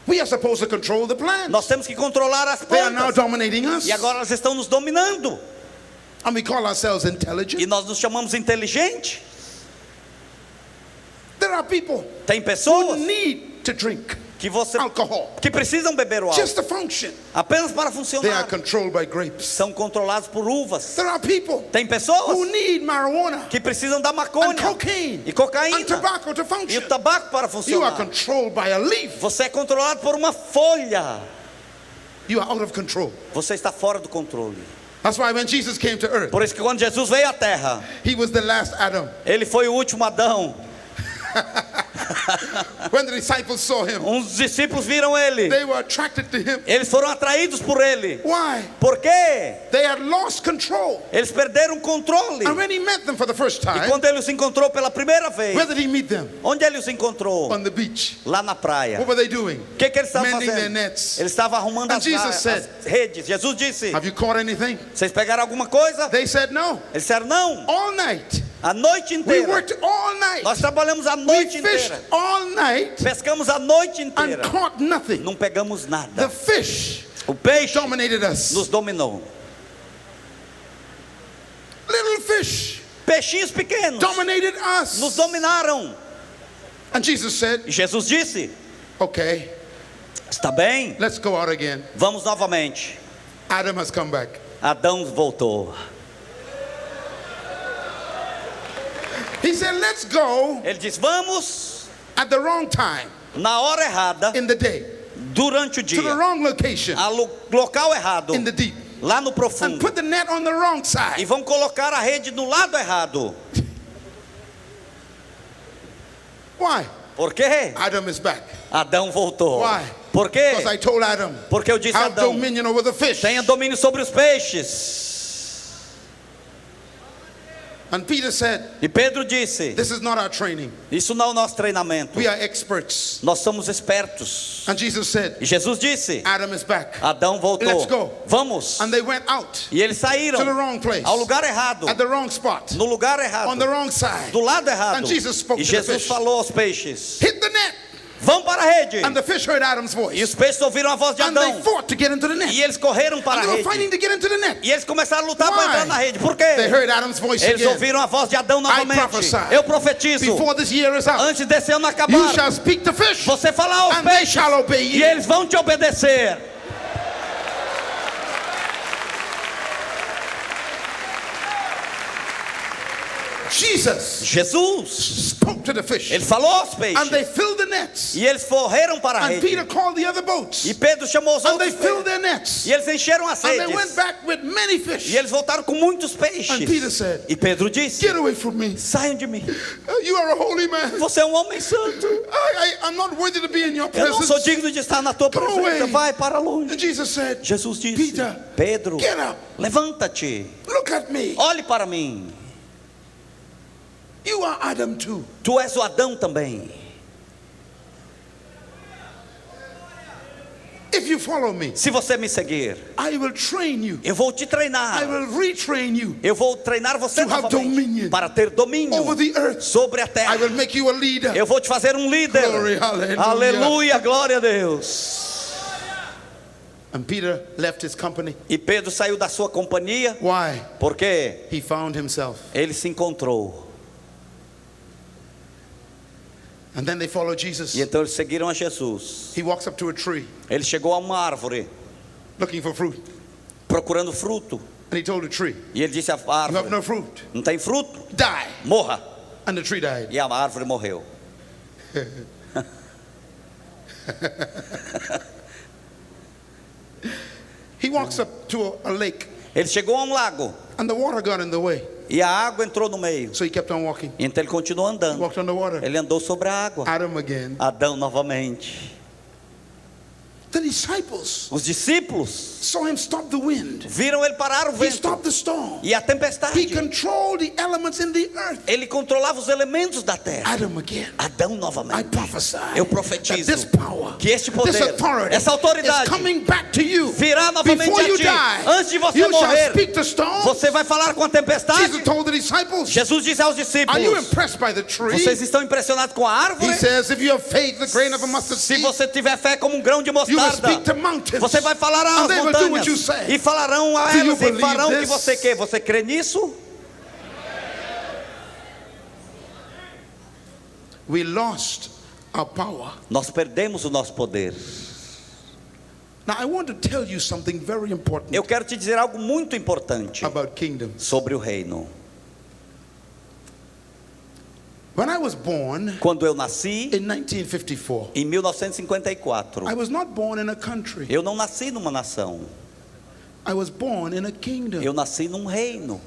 We are supposed to control the plants. Nós temos que controlar as They are now plantas. dominating us. E agora elas estão nos dominando. And we call ourselves intelligent. E nós nos chamamos inteligente. There are people Tem who pessoas need to drink que você alcohol que precisam beber o álcool just to function. apenas para They are funcionar. controlled by grapes. São controlados por uvas. There are people Tem pessoas who need marijuana que precisam da and maconha cocaine e cocaína and tobacco to e function. o tabaco para You are funcionar. controlled by a leaf. Você é controlado por uma folha. You are out of control. Você está fora do controle. That's why when Jesus came to earth, Por isso que quando Jesus veio à terra, he was the last Adam. ele foi o último Adão. When the disciples saw him, Uns discípulos viram ele. they were attracted to him. Eles foram atraídos por ele. Why? Por quê? They had lost control. Eles perderam o controle. And when he met them for the first E time, quando ele os encontrou pela primeira vez, where did he meet them? onde ele os encontrou? On the beach. Lá na praia. What were they doing? O que eles estavam Mending their fazendo? nets. Eles estavam arrumando And as Jesus said, redes. Jesus disse: Have you caught anything? vocês pegaram alguma coisa? They said no. Eles disseram: não. All night. A noite We inteira. worked all night. Nós trabalhamos a We noite fished inteira. all night Pescamos a noite and inteira. caught nothing. Não pegamos The nada. fish O peixe dominated us. nos dominou. Little fish Peixinhos pequenos dominated nos us. dominaram. And Jesus said, E Jesus disse: okay, está bem, let's go out again. vamos novamente. Adam has come back. Adão voltou. He said, let's go Ele disse: vamos at the wrong time na hora errada, in the day, durante o to the dia, wrong location a local errado, in the deep, lá no and profundo. put the net on the wrong E side. vão colocar a rede no lado errado. Why? Por quê? Adam is back. Adão voltou. Why? Por quê? Because I told Adam, Porque eu disse a have Adão: dominion over the fish. tenha domínio sobre os peixes. And Peter said, E Pedro disse: this is not our training. isso não é o nosso treinamento. We are experts. Nós somos espertos. And Jesus said, E Jesus disse: Adam is back. Adão voltou. Let's go. Vamos. And they went out E eles saíram to the wrong place, ao lugar errado, at the wrong spot, no lugar errado, on the wrong side. do lado errado. And Jesus spoke E to the Jesus fish. falou aos peixes: Hit the net. vão para a rede. And the fish heard Adam's E voice. os peixes ouviram a voz de And they Adão. fought to get into the net. E eles correram para And a they were rede. fighting to get into the net. E eles começaram a lutar para Why? entrar na rede. Por They quê? heard Adam's voice Eles again. ouviram a voz de Adão novamente. prophesy. Eu profetizo: Before this year is out, antes desse ano you acabar, shall speak to fish, você falar aos and they peixes shall obey e you. eles vão te obedecer. Jesus spoke to the fish, ele falou aos and peixes, they filled the nets. e eles correram para a And rede. Peter called the other boats, E Pedro chamou os and they outros filled peixes, their nets. e eles encheram as And they went redes. back with many fish. E eles voltaram com muitos peixes. And Peter said, E Pedro disse: "Get away from me. saiam de mim, You are a holy man. você é um homem santo. I'm not worthy to be in your Eu não sou presence." digno de estar na tua Go presença. away. Vai para longe. And Jesus said, Jesus disse: Peter, Pedro, get up. levanta-te, "Look at me. olhe para mim. You are Adam too." Tu és o Adão também. If you follow me, Se você me seguir, I will train you. eu vou te I treinar. will retrain you Eu vou treinar você to have dominion novamente para ter domínio over the earth. sobre a I terra. will make you a leader. Eu vou te fazer um líder. Glory, hallelujah. Aleluia, glória a Deus. And Peter left his company. E Pedro saiu da sua companhia Why? porque He found himself. ele se encontrou. And then they followed Jesus. E então eles seguiram a Jesus. He walks up to a tree Ele chegou a uma árvore looking for fruit. procurando fruto. And he told the tree, E ele disse à "You have árvore: no fruit. não tem fruto? Die." Morra. And the tree died. E a árvore morreu. He walks up to a lake, Ele chegou a um lago and the water got in the way. e a água entrou no meio. So he kept on walking. Então ele continuou He andando. walked on the water. Ele andou sobre a água. Adam again. Adão novamente. The disciples Os discípulos saw him stop the wind. viram ele parar o He vento stopped the storm. e a He tempestade. controlled the elements in the earth. Ele controlava os elementos da terra. Adam again. Adão I novamente. prophesy Eu that profetizo this power, que este this poder, authority essa is autoridade coming back to you. virá novamente Before a you ti. die, Antes de você you shall morrer, speak to storms. você vai falar com a tempestade. Jesus told the disciples, Jesus disse aos "Are you discípulos: impressed by the tree?" vocês estão impressionados com a árvore? He says, "If you have faith, the grain of a mustard Se seed, você tiver fé como um grão de you will mostarda, speak to mountains. você vai falar And às they will do what montanhas you say. e falarão a Do you elas e farão o que believe você this? quer. Você crê nisso? We lost our power. Nós perdemos o nosso poder. Now I want to tell you something very important Eu quero te dizer algo muito importante about kingdom. sobre o reino. When I was born Quando eu nasci in 1954, em 1954, I was not born in a country. eu não nasci numa nação. I was born in a kingdom. Eu nasci num reino.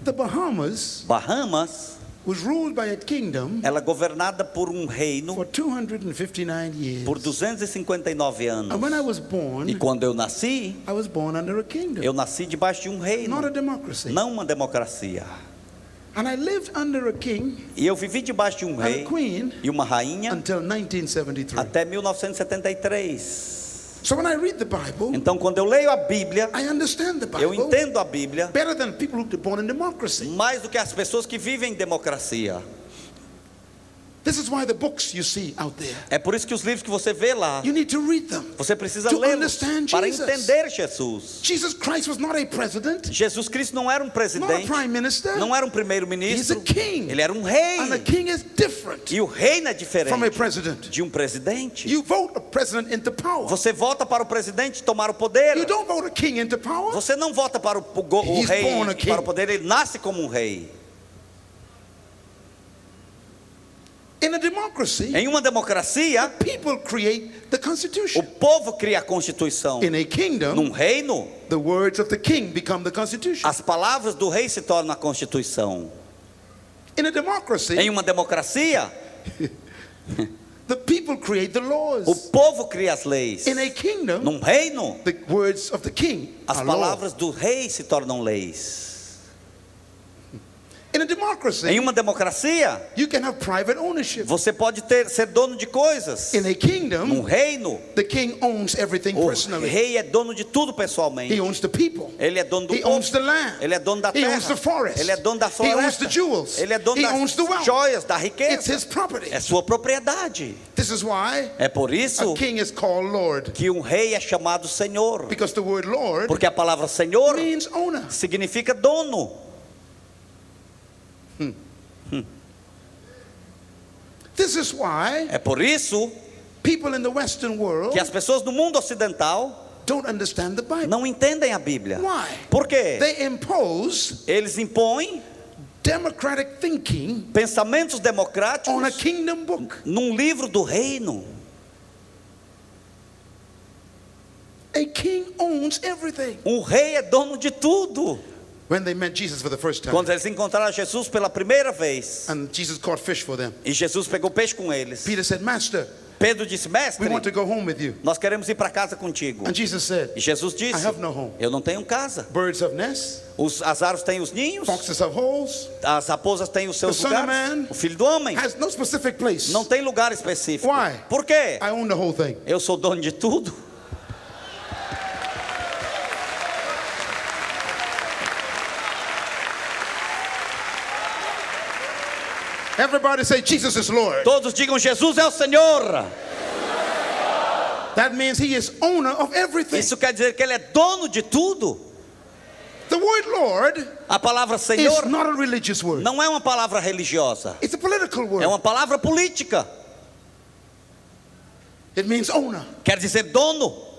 The Bahamas Bahamas, was ruled by a kingdom ela é governada por um reino for 259 years. por 259 And when anos. I was born, E quando eu nasci, I was born under a kingdom, eu nasci debaixo de um reino, not a democracy. não uma democracia. And I lived under a king E eu vivi debaixo de um and a rei queen e uma rainha until 1973. até 1973. So when I read the Bible, Então, quando eu leio a Bíblia, I understand the eu Bible entendo a Bíblia better than people who were born in democracy. mais do que as pessoas que vivem em democracia. This is why the books you see out there, É por isso que os livros que você vê lá, you need to read them. você precisa To lê-los understand para Jesus. entender Jesus. Jesus Christ was not a president, Jesus Cristo não era um not a presidente, prime minister. não era um He's a primeiro-ministro, king. ele era um rei. And a king is different E o reino é from a diferente president. de um presidente. You vote a president into power. Você vota para o presidente tomar o poder. You don't vote a king into power. Você não vota para o He's rei born a king. para o poder, ele nasce como um rei. In a democracy, Em uma democracia, people create the o constitution. povo cria a Constituição. In a kingdom, Num reino, the words of the king become the constitution. as palavras do rei se tornam a Constituição. In a democracy, Em uma democracia, the people create the o laws. povo cria as leis. In a kingdom, Num reino, the words of the king as are law. palavras do rei se tornam leis. In a democracy, Em uma democracia, you can have private ownership. você pode ser dono de coisas. In a Num kingdom, reino, the king owns everything o personally. rei é dono de tudo pessoalmente. He owns the people. Ele é dono do He povo. owns the land. Ele é dono da He terra. owns the forest. Ele é dono da He owns the floresta. jewels. Ele é dono He owns the das wealth. joias, da It's riqueza. his property. É sua propriedade. This is why É por isso a king is called Lord, que um rei é chamado Senhor. because the word Lord Porque a palavra Senhor means owner. significa dono. This is why É por isso people in the Western world que as pessoas do mundo ocidental don't understand the Bible. não entendem a Bíblia. Why? Por quê? They impose Eles impõem democratic thinking Pensamentos on a democráticos kingdom book. num livro do reino. A king owns everything. Rei é dono de tudo. When they met Jesus for the first time, Quando eles encontraram Jesus pela primeira vez, and Jesus caught fish for them, e Jesus pegou peixe com eles, Peter said, Master, Pedro disse: Mestre, we want to go home with you. nós queremos ir para casa contigo. And Jesus said, E Jesus I disse: have no home. Eu não tenho casa. Birds have nests, As árvores têm os ninhos, foxes have holes. as raposas têm os seus The Son of lugares. Man O Filho do Homem Has no specific place. não tem lugar específico. Why? Por quê? I own the whole thing. Eu sou dono de tudo. Everybody say, Jesus is Lord. Todos digam: Jesus é o Senhor. That means he is owner of everything. Isso quer dizer que Ele é dono de tudo. The word Lord A palavra is Senhor not a religious word. não é uma palavra religiosa, It's a political word. é uma palavra política. It means owner. Quer dizer dono.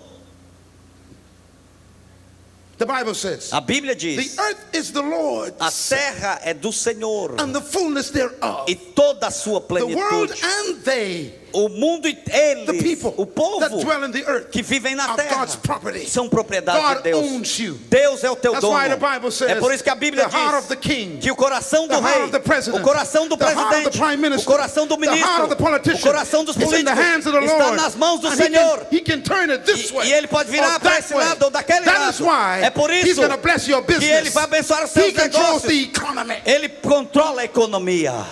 The Bible says, A Bíblia the diz: earth is the Lord's a terra é do Senhor and the fullness thereof. e toda a sua The world plenitude. and they, O mundo e the eles, people o povo that dwell in the earth, que vivem na are terra, God's property. são propriedade God de Deus. owns you. Deus é o teu That's dono. why the Bible says, É por isso que a Bíblia the heart of the diz king, que o coração do the heart rei, of the president, o coração do the heart of the presidente, prime o minister, coração do the heart ministro, of the politician, o coração dos is in the hands of the políticos está Lord. nas mãos do And Senhor. he can turn it this way E ele pode virar or para that esse way. lado ou daquele That is lado. why É por he's isso going to bless your que ele business. vai abençoar os He seus controls negócios. the economy. Ele controla a economia.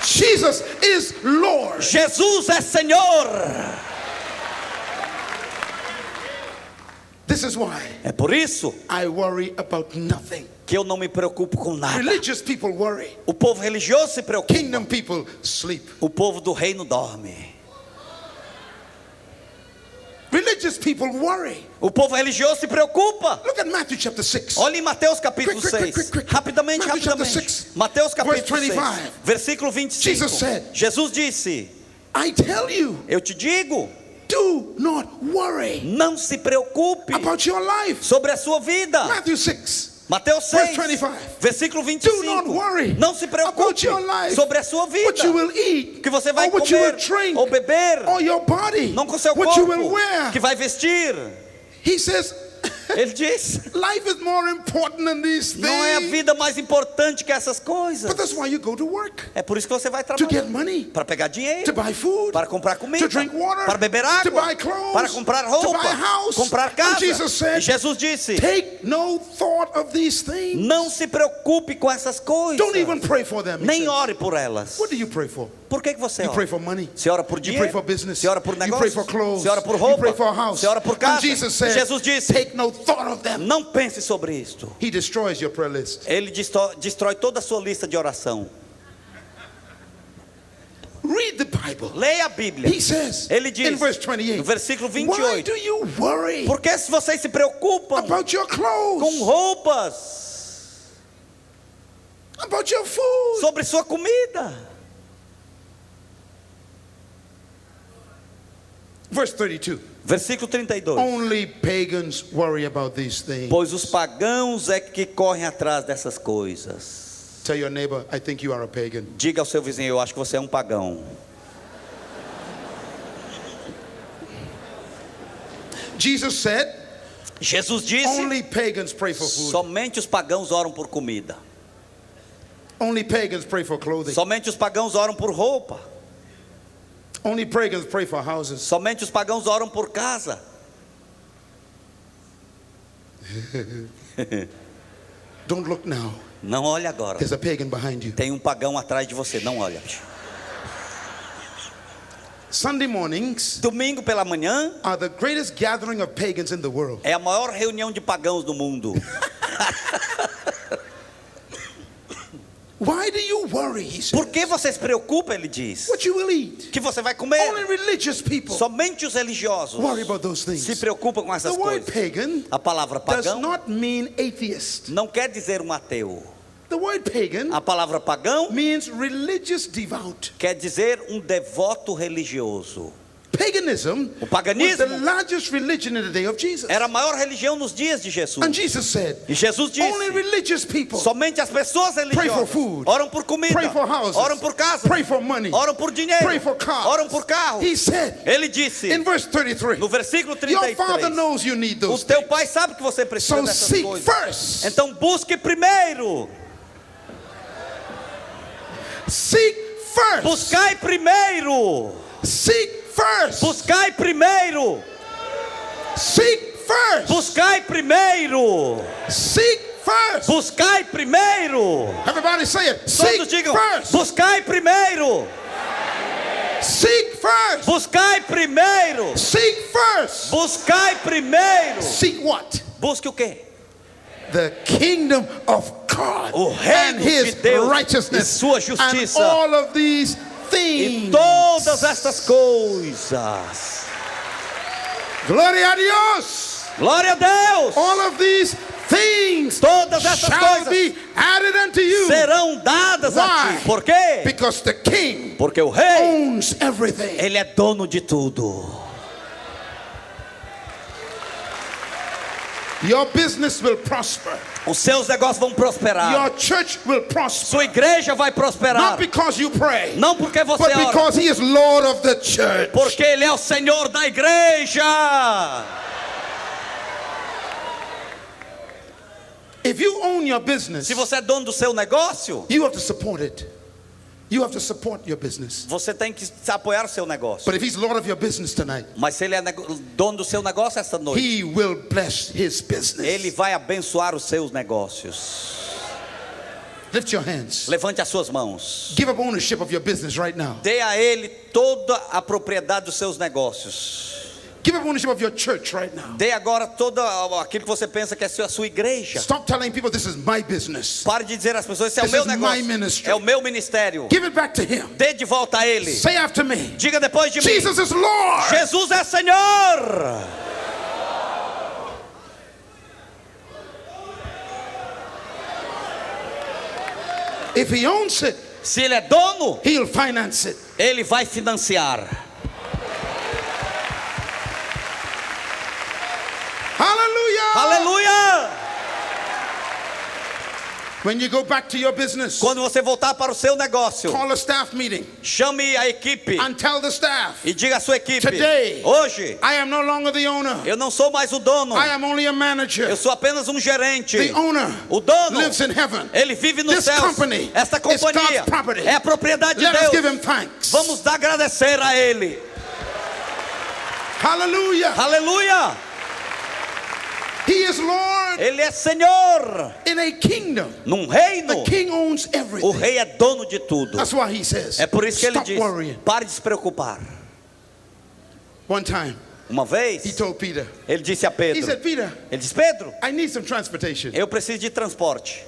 Jesus is Lord. Jesus é Senhor. This is why É por isso I worry about nothing. que eu não me preocupo com nada. Religious people worry. O povo religioso se preocupa. Kingdom people sleep. O povo do reino dorme. Religious people worry. O povo religioso se preocupa. Look at Matthew chapter 6. Olha em Mateus capítulo Quick, 6. quick. Rapidamente, Matthew chapter rapidamente. 6, Mateus capítulo verse 6, 25. versículo 25. Jesus said, Jesus disse: I tell you, Eu te digo, do not worry não se preocupe about your life. sobre a sua vida. Matthew 6. Mateus Verse 6, 25. versículo Do not 25. worry Não se about preocupe your life, sobre a sua vida. what you will eat, O que você vai or what you will comer drink, ou beber. or your body, Não com seu what you will corpo wear. que vai vestir. He says, Ele diz: life is more important than these não é a things. vida mais importante que essas coisas. But that's why you go to work, É por isso que você vai to trabalhar. get money, Para pegar dinheiro, to buy food, para comprar comida, to drink water, para beber to água, buy clothes, para comprar to roupa, buy a house. comprar casa. And Jesus said, E Jesus disse: take no thought of these things. não se preocupe com essas coisas. Don't even pray for them. he Nem says. ore por elas. What do you pray for? Por que você You pray ora? for money. Você ora por You dinheiro, pray for business. você ora por You pray negócios, for clothes. você ora por You roupa, pray for a house. você ora por And casa. Jesus E said, Jesus disse: take no thought of them. não pense sobre isto. He destroys your prayer list. Ele destrói toda a sua lista de oração. Read the Bible. Leia a Bíblia. He says Ele diz in verse 28, no versículo why 28: do you worry por que se vocês se preocupam about your com clothes, roupas, about your food? sobre sua comida? Verse 32. Versículo 32. Only pagans worry about these things. Pois os pagãos é que correm atrás dessas coisas. Tell your neighbor, I think you are a pagan. Diga ao seu vizinho: eu acho que você é um pagão. Jesus said, Jesus disse: only pagans pray for food. somente os pagãos oram por comida. Only pagans pray for clothing. Somente os pagãos oram por roupa. Only pagans pray for houses. Somente os pagãos oram por casa. Don't look now. Não olhe agora. There's a pagan behind you. Tem um pagão atrás de você. Não olha. Sunday mornings Domingo pela manhã are the greatest gathering of pagans in the world. é a maior reunião de pagãos do mundo. Why do you worry? He says. Por que você se preocupa? Ele diz. What you will eat. Que você vai Only comer. religious people Somente os religiosos worry about those se things. preocupam com essas The word coisas. pagan A palavra does pagão not mean atheist. não quer dizer um ateu. The word pagan A palavra pagão means religious devout. quer dizer um devoto religioso. paganism O was paganismo the largest religion in the day of Jesus. era a maior religião nos dias de Jesus. And Jesus said, E Jesus only disse: religious people somente as pessoas pray for religiosas food, oram por comida, pray for houses, oram por casa, pray for money, oram por dinheiro, pray for cars. oram por carro. He said Ele disse in verse 33, no versículo your Father 33: knows you need o those teu things. pai sabe que você precisa So dessas seek coisas. first. Então busque primeiro. Seek first. Buscai primeiro. Seek first. Buscai primeiro. Seek first. Buscai primeiro. Seek first. Buscai primeiro. Everybody say it. Seek Todos digam: first. buscai primeiro. Seek first. Buscai primeiro. Seek first. Buscai primeiro. Seek what? Busque o quê? The kingdom of God O reino and his de Deus righteousness e sua and justiça. all of these E things. todas estas coisas. Gloria a Dios. Glória a Deus. All of these things Todas essas shall coisas be added unto you. serão dadas a Why? ti. Por quê? Because the king Porque o rei, owns everything. ele é dono de tudo. Your business will prosper. Os seus negócios vão prosperar. Your church will prosper. Sua igreja vai prosperar. Not because you pray, Não porque você but ora, because he is Lord of the church. porque ele é o Senhor da igreja. If you own your business, Se você é dono do seu negócio, you have to support it. You have to support your business. você tem que apoiar o seu negócio. But if he's Lord of your business tonight, Mas se ele é dono do seu negócio esta noite, he will bless his business. ele vai abençoar os seus negócios. Lift your hands. Levante as suas mãos. Give up ownership of your business right now. Dê a ele toda a propriedade dos seus negócios. Give up ownership of your church right now. Dê agora todo aquilo que você pensa que é a sua igreja. Stop telling people this is my business. Pare de dizer às pessoas: esse é o This meu is my negócio, ministry. é o meu ministério. Give it back to him. Dê de volta a ele. Say after me. Diga depois de mim: Jesus is Lord. Jesus é Senhor. If he owns it, Se ele é dono, he'll finance it. ele vai financiar. Hallelujah. Aleluia! When you go back to your business, Quando você voltar para o seu negócio, call a staff meeting chame a equipe and tell the staff, e diga à sua equipe: Today, hoje I am no longer the owner. eu não sou mais o dono, I am only a manager. eu sou apenas um gerente. The owner O dono, lives in heaven. ele vive nos This céus. company Esta is companhia God's property. é a propriedade de Let us give Deus. him thanks. Vamos agradecer a ele. Hallelujah. Aleluia! He is Lord Ele é Senhor in a kingdom. num reino. The king owns O everything. rei é dono de tudo. That's why he says, É por isso que ele stop diz: worrying. pare de se preocupar. One time, Uma vez, he told Peter, ele disse a he Pedro, said, Peter, ele disse: Pedro, I need some transportation. eu preciso de transporte.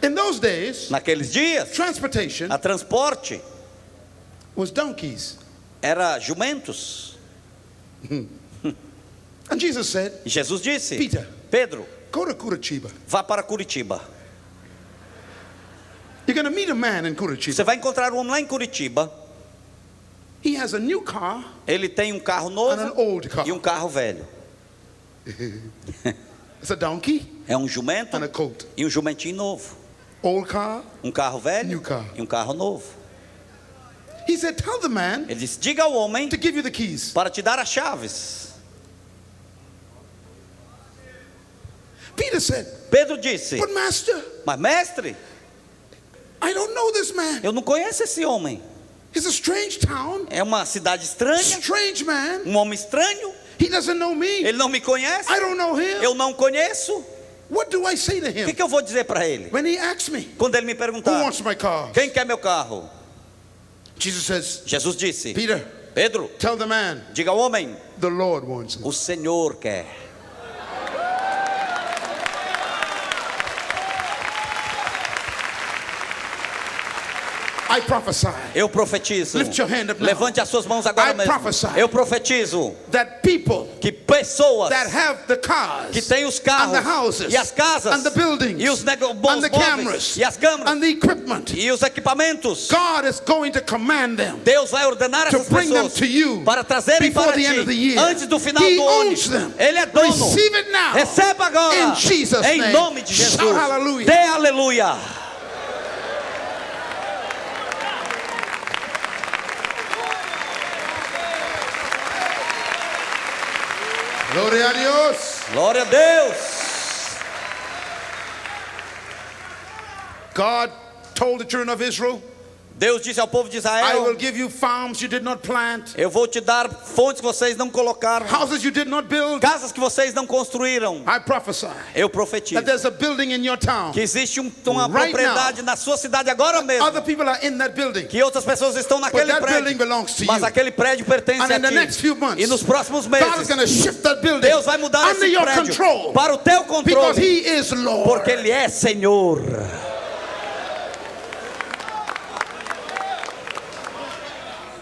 In those days, Naqueles dias, transportation a transporte was donkeys. era jumentos. And Jesus said, E Jesus disse: Peter, Pedro, go to Curitiba. vá para Curitiba. You're going to meet a man in Você Curitiba. vai encontrar um homem lá em Curitiba. He has a new car Ele tem um carro and an novo old car. e um carro velho. It's a donkey É um jumento and a colt. e um jumentinho novo. Old car. Um carro velho New car. e um carro novo. He said, tell the man Ele disse: diga ao homem to give you the keys. para te dar as chaves. Peter said, Pedro disse: but master, mas mestre, I don't know this man. eu não conheço esse homem. He's a strange town, É uma cidade estranha, strange man. um homem estranho. He doesn't know me. Ele não me conhece, I don't know him. eu não conheço. What do I say to O que, him que eu vou dizer para ele? when he asks me, Quando ele me who perguntar: wants my car? quem quer meu carro? Jesus says, Jesus disse: Peter, Pedro, tell the man, diga ao homem, the Lord wants him. o Senhor quer. I prophesy Eu profetizo. Lift your hand up now. Levante as suas mãos agora I mesmo. prophesy Eu profetizo that people que pessoas that have the cars que têm os and carros the houses e as casas and the buildings e os and the móveis cameras e as câmeras and the equipment. e os equipamentos. God is going to command them Deus vai ordenar to essas bring them pessoas to you para trazerem before para the end of the ti year. antes do final He do ano. owns them. Ele é dono. Receive it now. Receba agora In Jesus' em name. nome de Jesus. Shout hallelujah. Dê aleluia. Gloria a Dios. Glória a Deus. God told the children of Israel, Deus disse ao povo de I will Israel: give you farms you did not plant, eu vou te dar fontes que vocês não colocaram, houses you did not build. casas que vocês não construíram. I prophesy Eu profetizo that there's a building in your town. que existe uma Right propriedade na sua cidade agora mesmo, Other people are in that building. que outras pessoas estão But naquele that building prédio, belongs to mas you. aquele prédio pertence And a in the next ti. few months, E nos próximos God is meses, going to shift that building Deus vai mudar under esse your prédio control para o teu because controle, He is Lord. porque Ele é Senhor.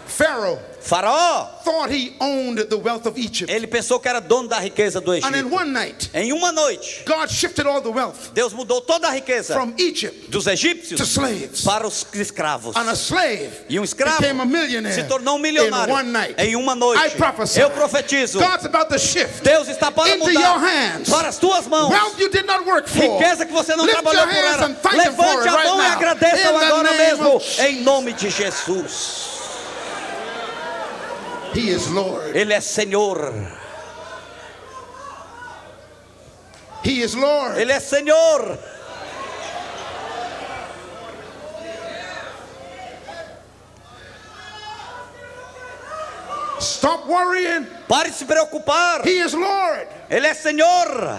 Pharaoh Faraó, thought he owned the wealth of Egypt. ele pensou que era dono da riqueza do And in Egito. one night, Em uma noite, God shifted all the wealth Deus mudou toda a riqueza from Egypt dos to egípcios slaves. para os escravos. And a slave E escravo became a millionaire se tornou in milionário one night. em uma noite. I prophesy. Eu profetizo. God's about to shift Deus está para into your mudar hands para as tuas mãos wealth you did not work for. riqueza que você não Lift trabalhou your por hands ela. and thank Him for Levante it a right mão e now. agradeça In the agora name mesmo, of em nome de Jesus. He is Lord. Ele é Senhor. He is Lord. Ele é Senhor. Stop worrying. Pare de se preocupar. He is Lord. Ele é Senhor.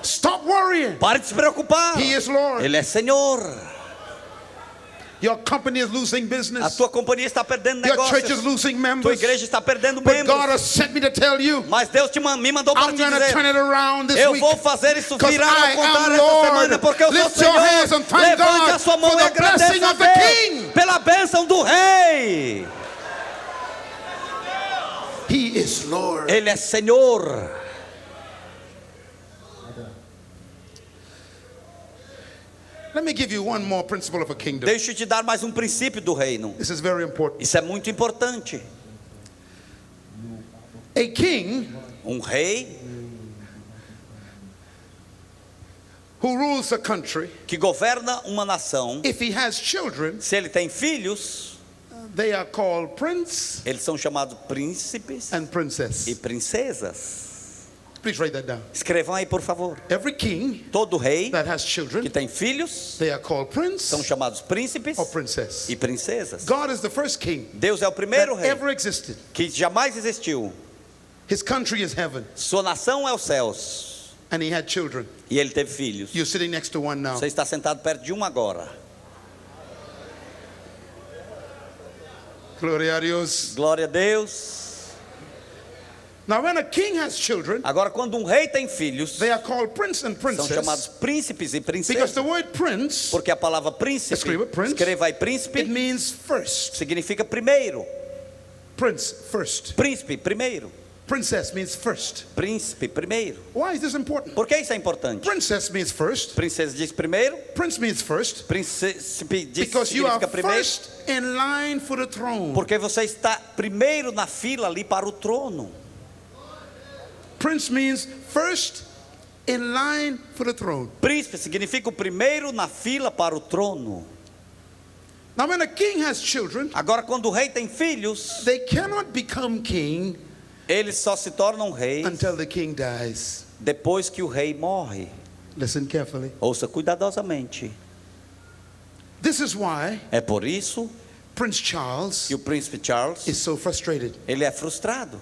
Stop worrying. Pare de se preocupar. He is Lord. Ele é Senhor. Your company is losing A business. tua companhia está perdendo Your church is negócios. losing Tua members. igreja está perdendo But God membros. has sent me to tell you, Mas Deus me mandou para I'm te going to turn dizer: it around this eu week. vou fazer isso Because virar ao I contrário am esta Lord. semana, porque eu sou Lift your hands Senhor. and thank Levante God a sua mão for e the blessing agradeça a of the Deus King. pela bênção do Rei. He is Lord. Ele é Senhor. Let me give you one more principle of a kingdom. Deixa eu te dar mais um princípio do reino. This is very important. Isso é muito importante. A king Rei who rules a country, que governa uma nação, if he has children, se ele tem filhos, they are called prince eles são chamados príncipes and princess. e princesas. Please write that down. Escrevam aí, por favor. Every king Todo rei that has que children, tem filhos they are called prince são chamados príncipes or princess. e princesas. God is the first king Deus é o that primeiro rei ever existed. que jamais existiu. His country is heaven, Sua nação é os céus. and he had children. E ele teve filhos. You're sitting next to one now. Você está sentado perto de um agora. Gloria a Dios. Glória a Deus. Now, when a king has children, Agora, quando rei tem filhos, they are called prince and são chamados princess príncipes e because princesas. the word prince, Porque a palavra príncipe, Escreva prince. escreva aí it príncipe, means first. significa primeiro. Prince, first. Príncipe, primeiro. Princess means first. Príncipe, primeiro. Why is this important? Por que isso é importante? Princess means first. Princesa diz primeiro, Prince means first. príncipe diz Because you are significa primeiro. first in line for the throne. Porque você está primeiro na fila ali para o trono. Prince means first in line for the throne. Príncipe significa o primeiro na fila para o trono. Now, when a king has children, Agora, quando o rei tem filhos, they cannot become king eles só se tornam reis until the king dies. depois que o rei morre. Listen carefully. Ouça cuidadosamente. This is why É por isso Prince Charles que o príncipe Charles, is so frustrated. ele é frustrado.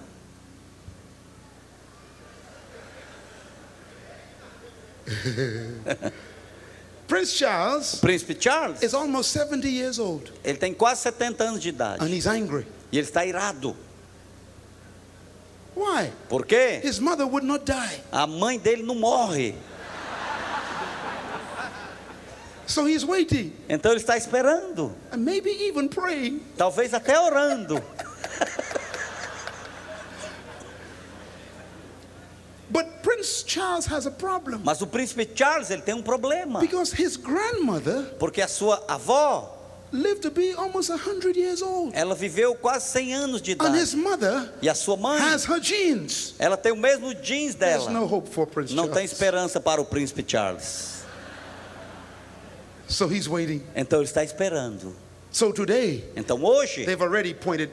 Prince Charles Príncipe Charles, is almost 70 years old, ele tem quase 70 anos de idade and he's angry. e ele está irado. Why? Por quê? His mother would not die. A mãe dele não morre. So he's waiting Então ele está esperando, and maybe even praying. talvez até orando. Charles has a problem Mas o príncipe Charles, ele tem um problema. because his grandmother Porque a sua avó, lived to be almost 100 years old. ela viveu quase 100 anos de And his idade. mother E a sua mãe, has her genes. ela tem o mesmo jeans There's dela. no hope for Prince Não tem Charles. esperança para o príncipe Charles. So he's waiting. Então ele está esperando. So today, Então hoje, they've already appointed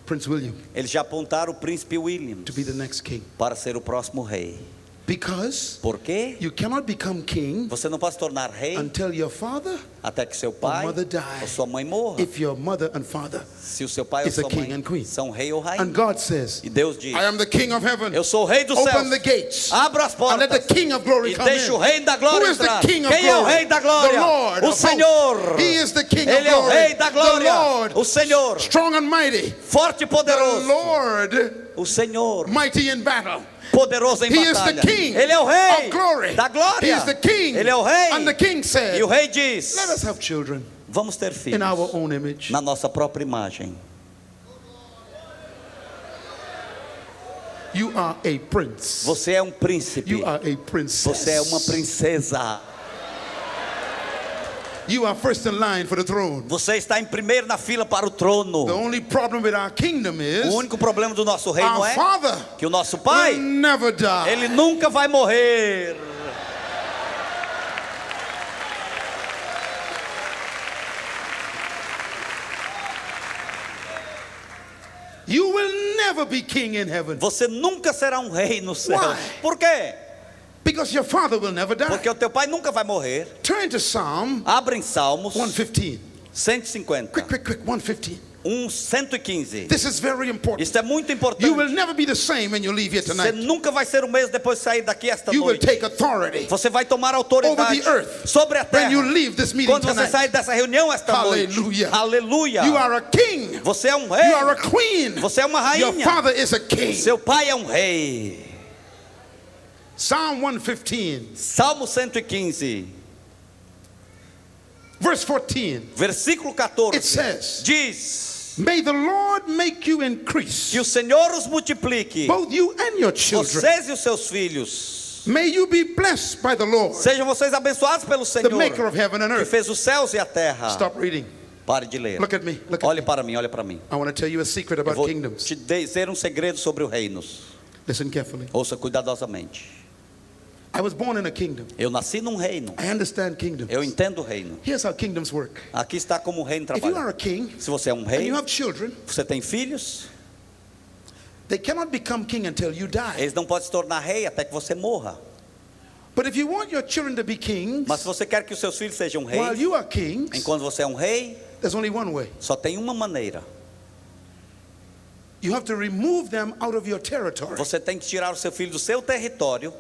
Prince William eles já apontaram o príncipe William to be the next king. para ser o próximo rei. Because Por quê? you cannot become king Você não pode se tornar rei until your father, até que seu pai mother die. ou sua mãe morra. if your mother and father. Se o seu pai ou is a sua king mãe and queen. são rei ou And rainha. God says, E Deus diz: I am the king of heaven. eu sou o rei dos céus. Open the gates. Abra as And let portas the king of glory e come deixe o in. rei da glória Who is the entrar. king of Quem é o glory? rei da glória? The Lord O of Senhor. hosts. He is the king of Ele é o glory. rei da The glória. Lord, O Senhor, strong and mighty. forte e The poderoso. Lord, O Senhor, mighty in battle. poderoso em He is the batalha. king Ele é o rei of glory. da glória. He is the king. Ele é o rei. And the king E said, o rei diz: let us have children vamos ter filhos in our own image. na nossa própria imagem. You are a prince. Você é um príncipe. You are a princess. Você é uma princesa. You are first in line for the throne. Você está em primeiro na fila para o trono. The only problem with our kingdom is O único problema do nosso reino our é father que o nosso will pai, never die. ele nunca vai morrer. You will never be king in heaven. Você nunca será um rei no céu. Why? Por quê? Because your father will never die. Porque o teu pai nunca vai morrer. Turn to Psalm Abra em Salmos 115. 150. Quick, 115. 115. This is very important. Isso é muito You importante. will never be the same when you leave here Você tonight. nunca vai ser o mesmo depois de sair daqui esta You will noite. take authority Você vai tomar autoridade over the earth sobre a terra. when you leave this meeting Quando você tonight. sair dessa reunião esta Hallelujah. noite. Aleluia. You are a king. Você é um You rei. are a queen. Você é uma Your rainha. father is a king. Seu pai é um rei. Psalm 115, Salmo 115, verse 14. versículo 14. It says, Diz: may the Lord make you increase, que o Senhor os multiplique, both you and your children. vocês e os seus filhos. May you be blessed by the Lord, Sejam vocês abençoados pelo the Senhor, maker of heaven and que earth. fez os céus e a terra. Stop reading. Pare de ler. Look at me. Look at Olhe me. para mim, olhe para mim. I want to tell you a secret Eu about vou kingdoms. te dizer um segredo sobre os reinos. Listen carefully. Ouça cuidadosamente. I was born in a kingdom. Eu nasci num reino. I understand kingdoms. Eu entendo o reino. Here's how kingdoms work. Aqui está como o reino If you are trabalha. a king Se você é um and rei, you have children, você tem filhos, they cannot become king until you die. eles não podem se tornar rei até que você morra. But if you want your children to be kings, Mas se você quer que os seus filhos sejam while reis, you are kings, enquanto você é um rei, there's only one way. só tem uma maneira. You have to remove them out of your territory Você tem que tirar o seu filho do seu território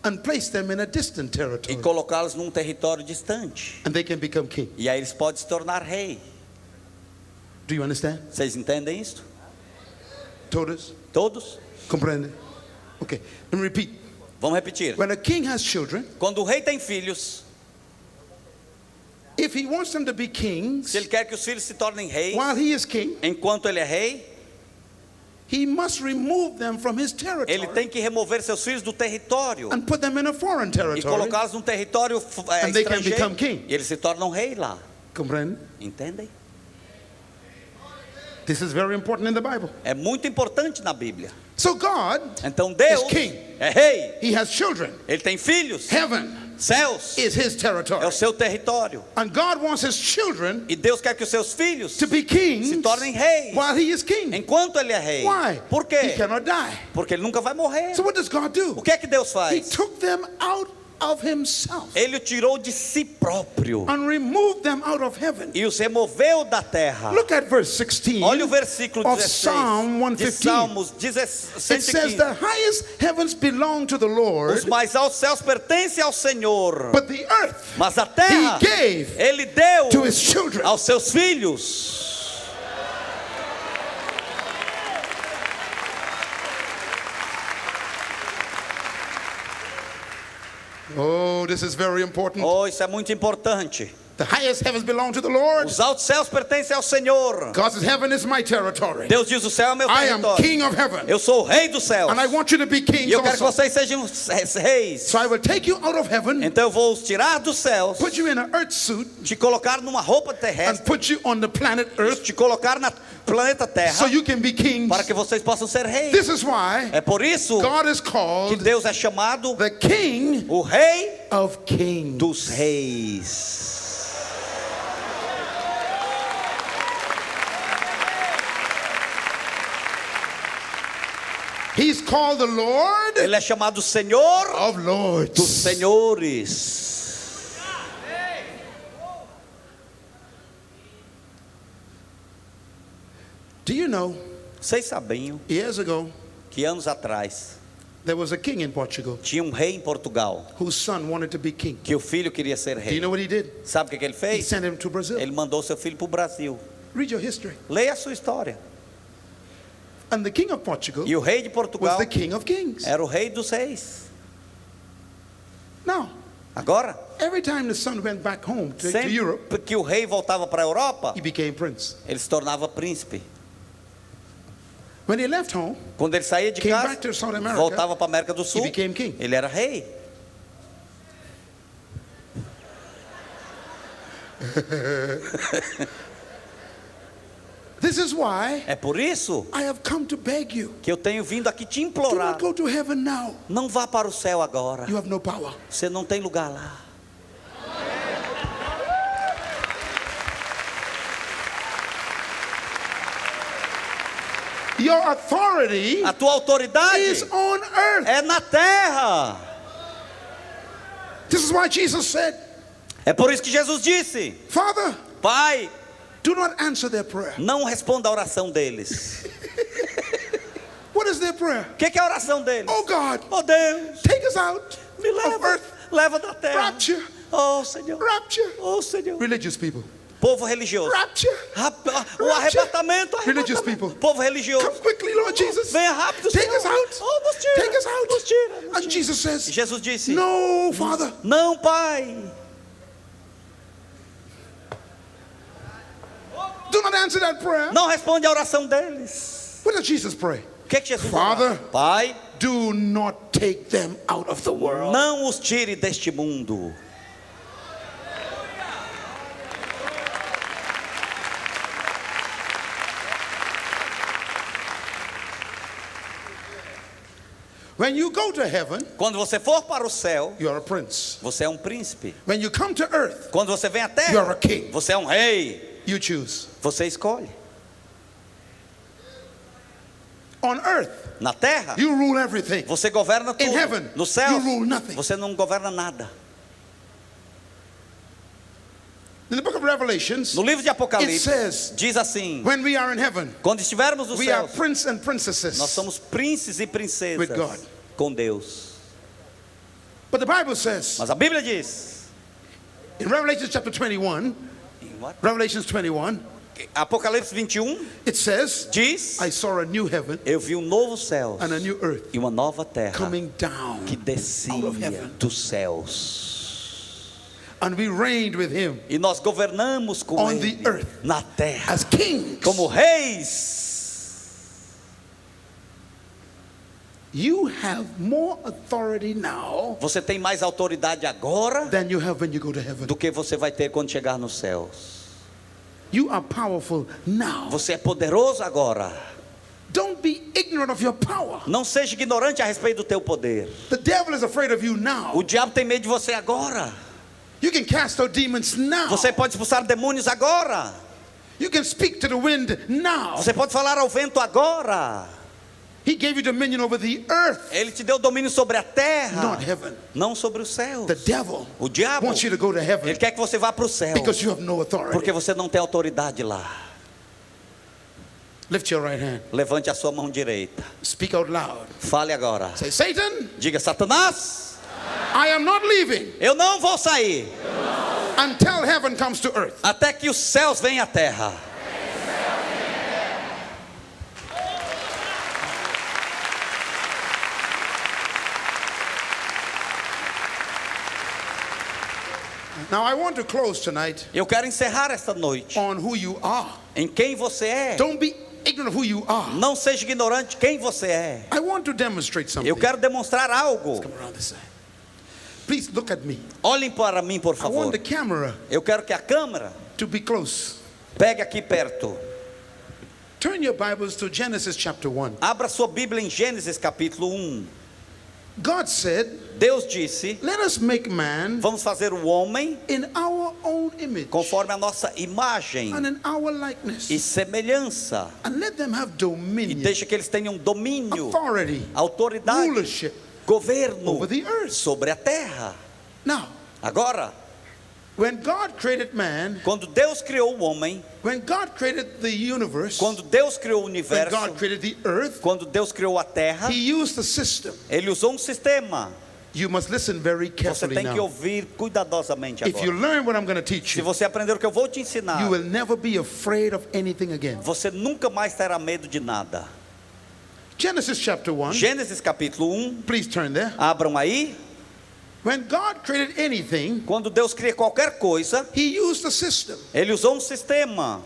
and place them in a distant e territory, colocá-los num território distante. and they can become king. E aí eles podem se tornar rei. Do you understand? Vocês entendem isso? Todos? Todos? Comprende? Okay, let me repeat. Vamos repetir. When a king has children, Quando o rei tem filhos, if he wants them to be kings, se ele quer que os filhos se tornem reis, while he is king, enquanto ele é rei, he must remove them from his ele territory tem que remover seus filhos do território and put them in a foreign e territory. colocá-los num território And they can become estrangeiro. king. E eles se tornam rei lá. Comprende? Entendem? This is very important in the Bible. É muito importante na Bíblia. So God, Então Deus Is king. é rei. he has children. Ele tem filhos. Heaven Céus is his é territory. o seu território. And God wants his children E Deus quer que os seus filhos to be kings se tornem reis while he is king. enquanto ele é rei. Why? Por He quê? cannot die. Porque ele nunca vai morrer. So what does God do? O que é que Deus He faz? took them out of himself Ele o tirou de si próprio and removed them out of heaven. e os removeu da terra. Look at verse 16. Olha o versículo of 16 Psalm de 115. Salmos It says 115. the highest heavens belong to the Lord, Os mais altos céus pertencem ao Senhor, but the earth mas a terra he gave Ele deu to his children. aos seus filhos. Oh, this is very important. Oh, isso é muito importante. The highest heavens belong to the Lord. Os altos céus pertencem ao Senhor. God says, heaven is my territory. Deus diz: o céu é meu I am território. king of heaven. Eu sou o rei dos céus. And I want you to be kings E eu quero que also. vocês sejam reis. So I will take you out of heaven, Então eu vou os tirar dos céus, put you in an earth suit, te colocar numa roupa and terrestre, put you on the planet Earth te colocar na planeta Terra, so you can be kings. para que vocês possam ser reis. This is why É por isso God is que called Deus é chamado the King o rei of Kings. dos reis. He's called the Lord Ele é chamado Senhor of Lords. dos senhores. Do you know, Vocês sabiam years ago, que anos atrás there was a king in Portugal tinha um rei em Portugal whose son wanted to be king. que o filho queria ser Do you rei? know what he did? Sabe o que ele He fez? sent him to Brazil. Ele mandou seu filho para o Brasil. Read your history. Leia a sua história. And the king of Portugal E o rei de was Portugal the king of kings. era o rei dos reis. Now, Agora, every time the son went back home to Europe, sempre que o rei voltava para a Europa, he became prince. ele se tornava príncipe. When he left home, Quando ele saía de came casa, back to South America, voltava para a América do he Sul, became king. ele era rei. This is why É por isso I have come to beg you. que eu tenho vindo aqui te Do implorar. not go to heaven now. Não vá para o céu agora. You have no power. Você não tem lugar lá. Your authority A tua autoridade is on earth. é na terra. This is why Jesus said, É por isso que Jesus disse: Father, Pai, do not answer their prayer. não responda a oração deles. What is their prayer? O que é a oração deles? Oh God, Oh Deus, take us out me of leva, earth. leva da terra. Rapture, Oh Senhor, rapture. oh Senhor. Religious people. Povo religioso. Rapture. O arrebatamento, Religious arrebatamento. people. Povo religioso. Come quickly, Lord Jesus. Venha rápido, Take Senhor. us out. Oh, nos tira. Take us out. Nos tira, nos And tira. Jesus says, Jesus disse: no, Father. Não, Pai. Do not answer that prayer. Não responde a oração deles. What does Jesus pray? O que é que Jesus Father, ora? Pai, do not take them out of the world. não os tire deste mundo. When you go to heaven, Quando você for para o céu, you are a prince. você é um príncipe. When you come to earth, Quando você vem à you are terra, a king. você é um rei. You choose. Você escolhe. On earth, Na terra, you rule everything. você governa tudo. In heaven, No céu, you rule nothing. você não governa nada. In the book of Revelations, No livro de it Apocalipse, says, diz assim: when we are in heaven, quando estivermos no we céu, are prince and princesses. nós somos príncipes e princesas With God. com Deus. But the Bible says, Mas a Bíblia diz, in Revelation chapter 21, em what? Revelations 21, Apocalipse 21, it says, diz: I saw a new heaven Eu vi um novo céu and a new earth e uma nova terra coming down, que descia out of heaven. dos céus. and we reigned with him E nós governamos com On ele the earth. na terra as kings. como reis. You have more authority now Você tem mais autoridade agora than you have when you go to heaven. do que você vai ter quando chegar nos céus. You are powerful now. Você é poderoso agora. Don't be ignorant of your power. Não seja ignorante a respeito do teu poder. The devil is afraid of you now. O diabo tem medo de você agora. You can cast out demons now. Você pode expulsar demônios agora. You can speak to the wind now. Você pode falar ao vento agora. He gave you dominion over the earth, Ele te deu domínio sobre a terra, not heaven. não sobre os céus. The devil O diabo, wants you to go to heaven ele quer que você vá para o céu, because you have no authority. porque você não tem autoridade lá. Lift your right hand. Levante a sua mão direita. Speak out loud. Fale agora. Say, Satan, Diga: Satanás, I am not leaving eu não vou sair until heaven comes to earth. até que os céus venham à terra. Now I want to close tonight Eu quero encerrar esta noite on who you are. em quem você é. Don't be ignorant of who you are. Não seja ignorante de quem você é. I want to demonstrate something. Eu quero demonstrar algo. Come around this side. Please look at me. Olhem para mim, por I want favor. the camera Eu quero que a câmera to be close. pegue aqui perto. Turn your Bibles to Genesis chapter 1. Abra sua Bíblia em Gênesis capítulo 1. God said, Deus disse: let us make man vamos fazer o homem in our own image conforme a nossa imagem and in our likeness, e semelhança. and let them have E dominion, deixa que eles tenham domínio, authority, autoridade, rulership governo over the earth. sobre a terra. Now, Agora, when God created man, quando Deus criou o homem, when God created the universe, quando Deus criou o when universo, God created the earth, quando Deus criou a terra, He used a system. Ele usou um sistema. You must listen very Você carefully tem que now. ouvir cuidadosamente If you agora. learn what I'm going to teach Se you, você aprender o que eu vou te ensinar, you will never be afraid of anything again. você nunca mais terá medo de nada. Genesis chapter 1, Gênesis capítulo 1, please turn there. abram aí. When God created anything, Quando Deus cria qualquer coisa, He used a system. Ele usou um sistema.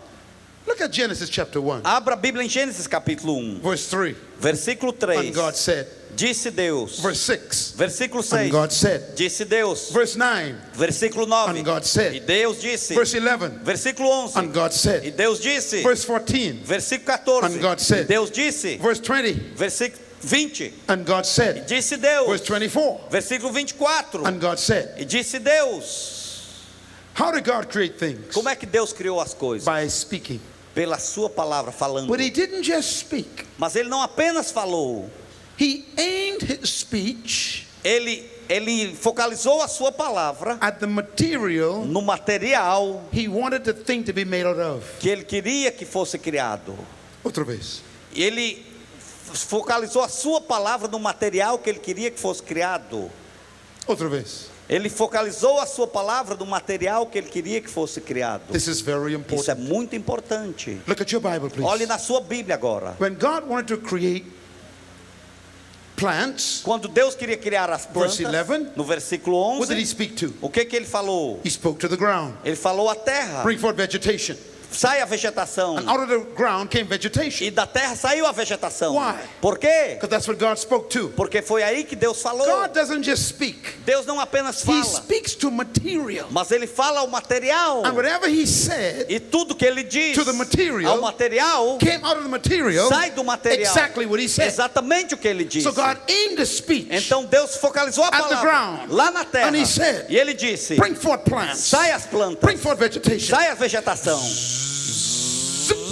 Look at Genesis chapter 1, Abra a Bíblia em Gênesis capítulo 1, verse 3. versículo 3. And God said, Disse Deus. verse 6. Versículo And 6. God said, Disse Deus. verse 9. Versículo 9. And God said, E Deus disse. verse 11. Versículo 11. And God E said, Deus disse. verse 14. Versículo 14. And God said, Deus disse. verse 20. Versículo 20. And God E said, disse Deus. verse 24. Versículo 24. And God said, E disse Deus. how did God create things? Como é que Deus criou as coisas? By speaking. Pela sua palavra, falando. But He didn't just speak. Mas Ele não apenas falou. He aimed His speech Ele focalizou a sua palavra at the material no material He wanted the thing to be made out of. que Ele queria que fosse criado. Outra vez. Ele focalizou a sua palavra no material que Ele queria que fosse criado. Outra vez. Ele focalizou a sua palavra no material que Ele queria que fosse criado. This is very Isso é important. muito importante. Look at your Bible, please. Olhe na sua Bíblia agora. When God wanted to create plants, Quando Deus queria criar as plantas, Verse 11, no versículo what did He 11, speak to? o que Ele falou? He spoke to the ground. Ele falou à terra. Bring forth vegetation. Sai a vegetação. And out of the ground came vegetation. E da terra saiu a vegetação. Why? Por quê? Because that's what God spoke to. Porque foi aí que Deus falou. God doesn't just speak. Deus não apenas He fala, speaks to material. mas Ele fala ao material. And whatever He said E tudo que Ele diz to the material ao material came out of the material sai do material. exactly what He said. Exatamente o que Ele disse. So God aimed the speech. Então Deus focalizou a At the palavra ground. lá na terra. And He said, E Ele disse: Bring forth plants. sai as plantas, Bring forth vegetation. sai a vegetação.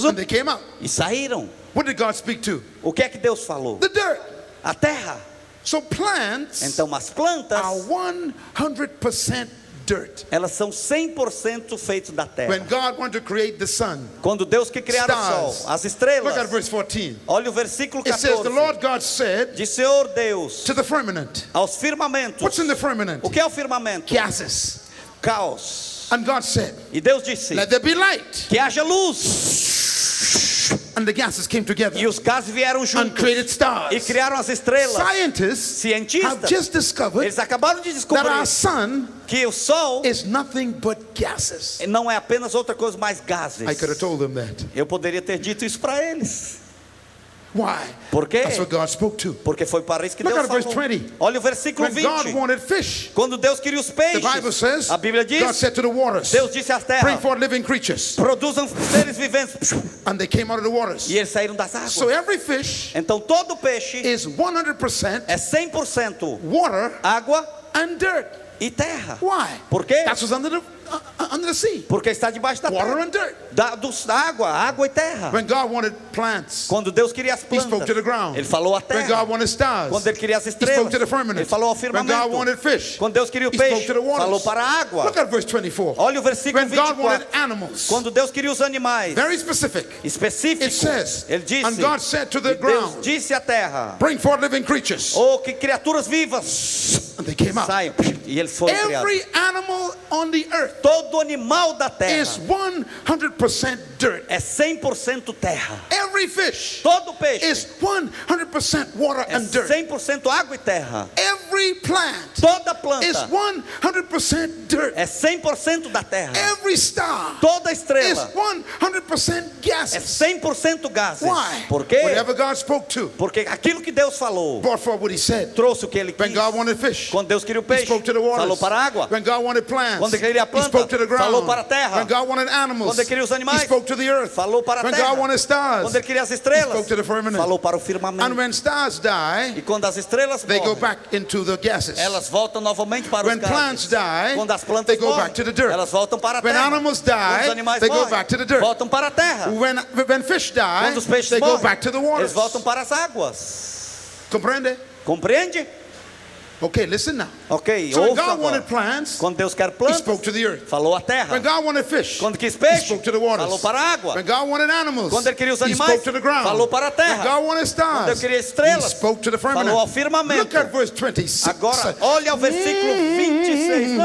And they came out. E saíram. What did God speak to? O que é que Deus falou? The dirt. A terra. So plants Então as plantas, are 100% dirt. elas são 100% feitas da terra. When God wanted to create the sun, Quando Deus que criar o stars. sol, as Look at estrelas. verse 14. Olha o versículo It says, 14. the Lord God said Diz Senhor Deus to the firmament. aos firmamentos. What's in the firmament? O que é o firmamento? Gases. Caos. And God said, E Deus disse: let there be light. que haja luz. And the gases came together E os gases vieram and juntos created e stars. criaram as estrelas. Scientists have Cientistas, just discovered eles acabaram de that descobrir our sun que o sol is nothing but gases. não é apenas outra coisa mais gases. I could have told them that. Eu poderia ter dito isso para eles. Why? Por quê? That's what God spoke to. Porque foi para isso que Look Deus at verse falou. 20. Olha o versículo When God 20. wanted fish, Quando Deus queria os the peixes, Bible says, a Bíblia God diz, said to the waters, Deus disse às bring terras: forth living creatures. produzam seres viventes. And they came out of the waters. E eles saíram das águas. So every fish Então todo peixe is 100% é 100% water água and dirt. e terra. Why? Por quê? That's what's under the sea. Porque está debaixo da Water terra. and dirt. Da água e terra. When God wanted plants, Quando Deus queria as He plantas, spoke to the ground. Ele falou à When terra. God wanted stars, Quando Ele queria as He spoke estrelas, to the firmament. Ele falou ao When God wanted firmamento. fish, Quando Deus queria o He spoke peixe, to the waters. falou para a água. Look at verse 24. Olha o versículo When God wanted 24. animals, Quando Deus queria os animais, very specific, específico, it says, Ele disse, and God said to the e Deus ground, disse à terra: bring forth living creatures. oh, que criaturas vivas And they came out. saiam. E eles foram criados. Every animal on the earth Todo animal da terra is 100% dirt. é 100% terra. Every fish Todo peixe is 100% water é and dirt. 100% água e terra. Every Every plant Toda is planta 100% dirt. é 100% da terra. Every star Toda is estrela 100% é gases. 100% gases. Why? Por quê? Whatever God spoke to Porque aquilo que Deus falou brought forth what he said. trouxe o que ele When quis. God wanted fish, Quando Deus queria o he peixe, spoke to the waters. falou para a água. When God wanted plants, Quando ele queria a he planta, spoke to the ground. falou para a terra. When God wanted animals, Quando ele queria os animais, he spoke to the earth. falou para a When terra. God wanted stars, Quando ele queria as he estrelas, spoke to the firmament. falou para o And firmamento. when stars die, E quando as estrelas they go morrem, back into the gases. elas voltam novamente para When os plants gases. die, Quando as plantas they go morrem, back to the dirt. elas voltam para a When terra. animals Quando os die, animais they go morrem, back to the dirt. voltam para a terra. When fish die, Quando os peixes they go morrem, back to the waters. eles voltam para as águas. Comprende? Compreende? Okay, listen now. Ok, So when ouça God agora. wanted plants, Quando Deus quer he plantas, spoke to the earth. falou a terra. When God wanted fish, Quando quis he peixe, spoke to the waters. falou para a água. When God wanted animals, Quando ele queria os he animais, spoke to the ground. falou para a terra. When God wanted Quando ele stars, queria he estrelas, spoke to the firmament. falou ao firmamento. Look at verse 26. Agora, olha o versículo 26.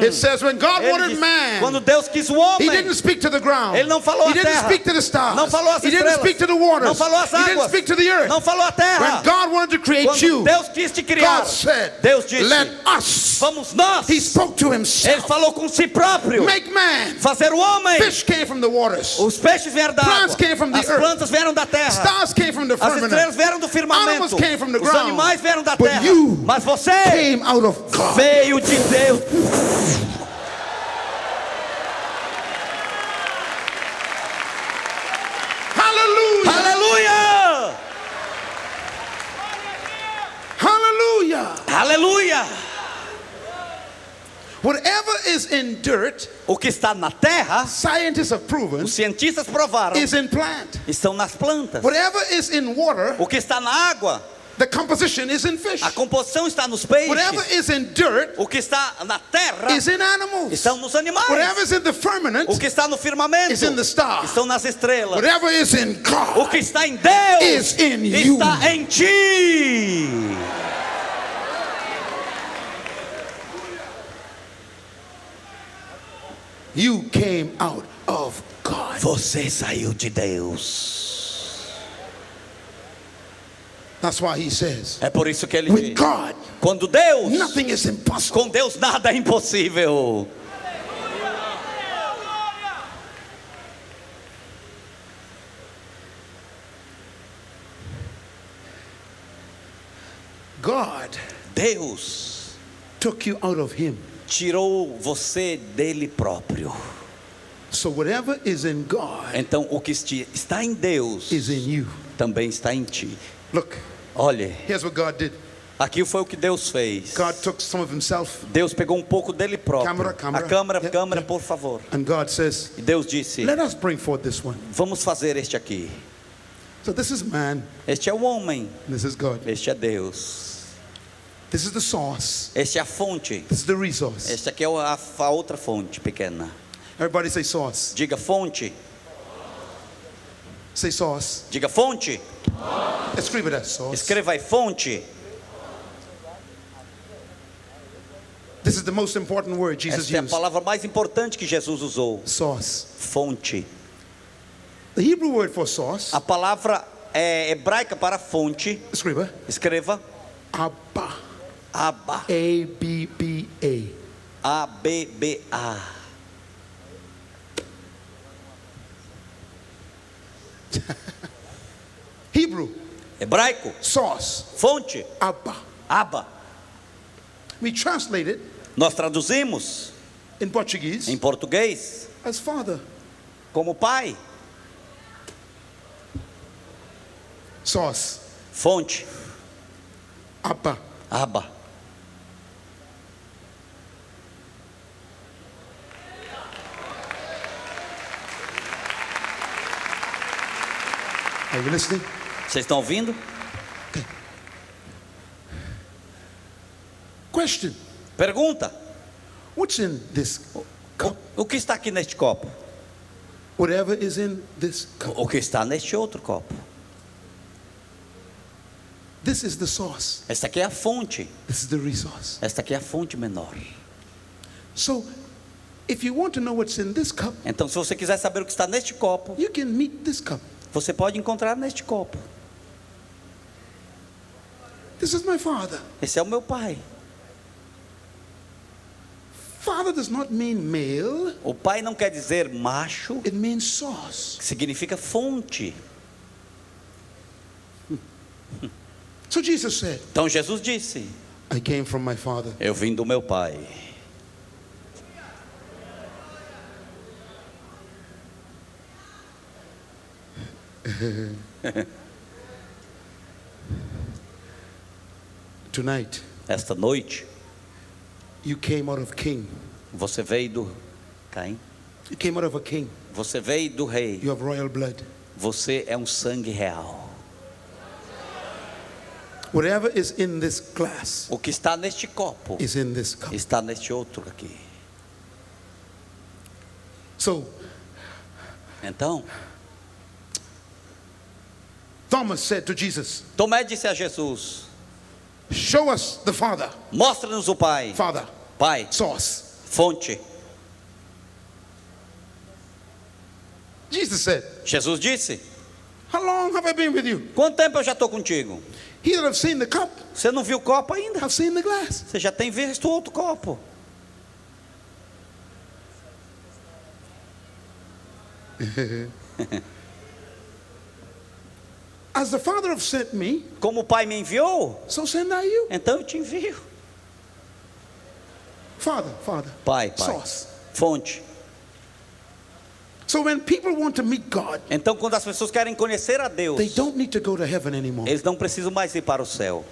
It says, when God Ele wanted diz, man, quando Deus quis o he homem, didn't speak to the ground. ele não falou He à didn't terra. speak to the stars. Não falou às He didn't estrelas. speak to the waters. Não falou às He didn't águas. speak to the earth. não falou à terra. When God wanted to create Quando you, Deus quis te criar, God said, Deus disse, let us. vamos nós. He spoke to Ele himself. falou com si próprio. Make man. Fazer o homem. Fish came from the waters. Os peixes vieram da Plants água. came from the As earth. plantas vieram da terra. Stars came from the As firmament. estrelas vieram do firmamento. Animals came from the Os ground. animais vieram da But terra. you Mas você Came out of God. veio de Deus. Hallelujah. Aleluia! Hallelujah. Aleluia! Whatever is in dirt, O que está na terra, scientists have proven, os cientistas provaram, is in plant. estão nas plantas. Whatever is in water, O que está na água, the composition is in fish. a composição está nos Whatever peixes. is in dirt O que está na terra, is in animals. estão nos animais. Whatever is in the firmament O que está no firmamento, is in the stars. estão nas estrelas. Whatever is in O God que está em Deus is in you. está em ti. You came out of God. Você saiu de Deus. That's why he says, É por isso que ele with diz: God, quando Deus, nothing is impossible. com Deus nada é impossível. God Deus took you out of him. tirou você dele próprio. So whatever is in God Então o que está em Deus is in you. também está em ti. Look, Olha, here's what God did. aqui foi o que Deus fez. God took some of himself, Deus pegou um pouco dele próprio. Câmera. A câmera, Yeah, câmera, yeah. por favor. and God says, E Deus disse: let us bring forth this one. vamos fazer este aqui. So this is man, Este é o homem, this is God. este é Deus. This is the source, Este é a fonte. this is the resource. Este aqui é a outra fonte pequena. Everybody say source. Diga fonte. Say source. Diga fonte. Escreva that source. Escreva aí fonte. This is the most important word Jesus Esta é a used. palavra mais importante que Jesus usou. Source. Fonte. The Hebrew word for source, A palavra hebraica para fonte. escreva, Escreva Abba. Abba. A-B-B-A. A-B-B-A. Hebrew, Hebraico. source, Fonte. Abba. Abba. We translate it Nós traduzimos in Portuguese em português as father. como pai. Source, Fonte. Abba. Abba. Are you listening? Vocês estão ouvindo? Question. Pergunta. What's in this cup? O que está aqui neste copo? Whatever is in this cup. O que está neste outro copo? This is the source. Esta aqui é a fonte. This is the resource. Esta aqui é a fonte menor. So, if you want to know what's in this cup, Então, se você quiser saber o que está neste copo, you can meet this cup. você pode encontrar neste copo. This is my father. Esse é o meu pai. Father does not mean male, O pai não quer dizer macho, it means source. que significa fonte. So Jesus said, Então Jesus disse: I came from my father. eu vim do meu pai. Tonight, Esta noite, you came out of king. você veio do Caim. You came out of a king. Você veio do rei. You have royal blood. Você é um sangue real. Whatever is in this glass O que está neste copo is in this cup. está neste outro aqui. So Então, Thomas said to Jesus, Tomé disse a Jesus: show us the Father. mostra-nos o Pai. Father, Pai, source. fonte. Jesus said, Jesus disse: how long have I been with you? quanto tempo eu já estou contigo? He that have seen the cup, Você não viu o copo ainda? have seen the glass. Você já tem visto outro copo. As the Father have sent me, Como o Pai me enviou, so send I you. então eu te envio. Father, Father, Pai, Pai, source. fonte. So when people want to meet God, Então, quando as pessoas querem conhecer a Deus, they don't need to go to heaven anymore. eles não precisam mais ir para o céu.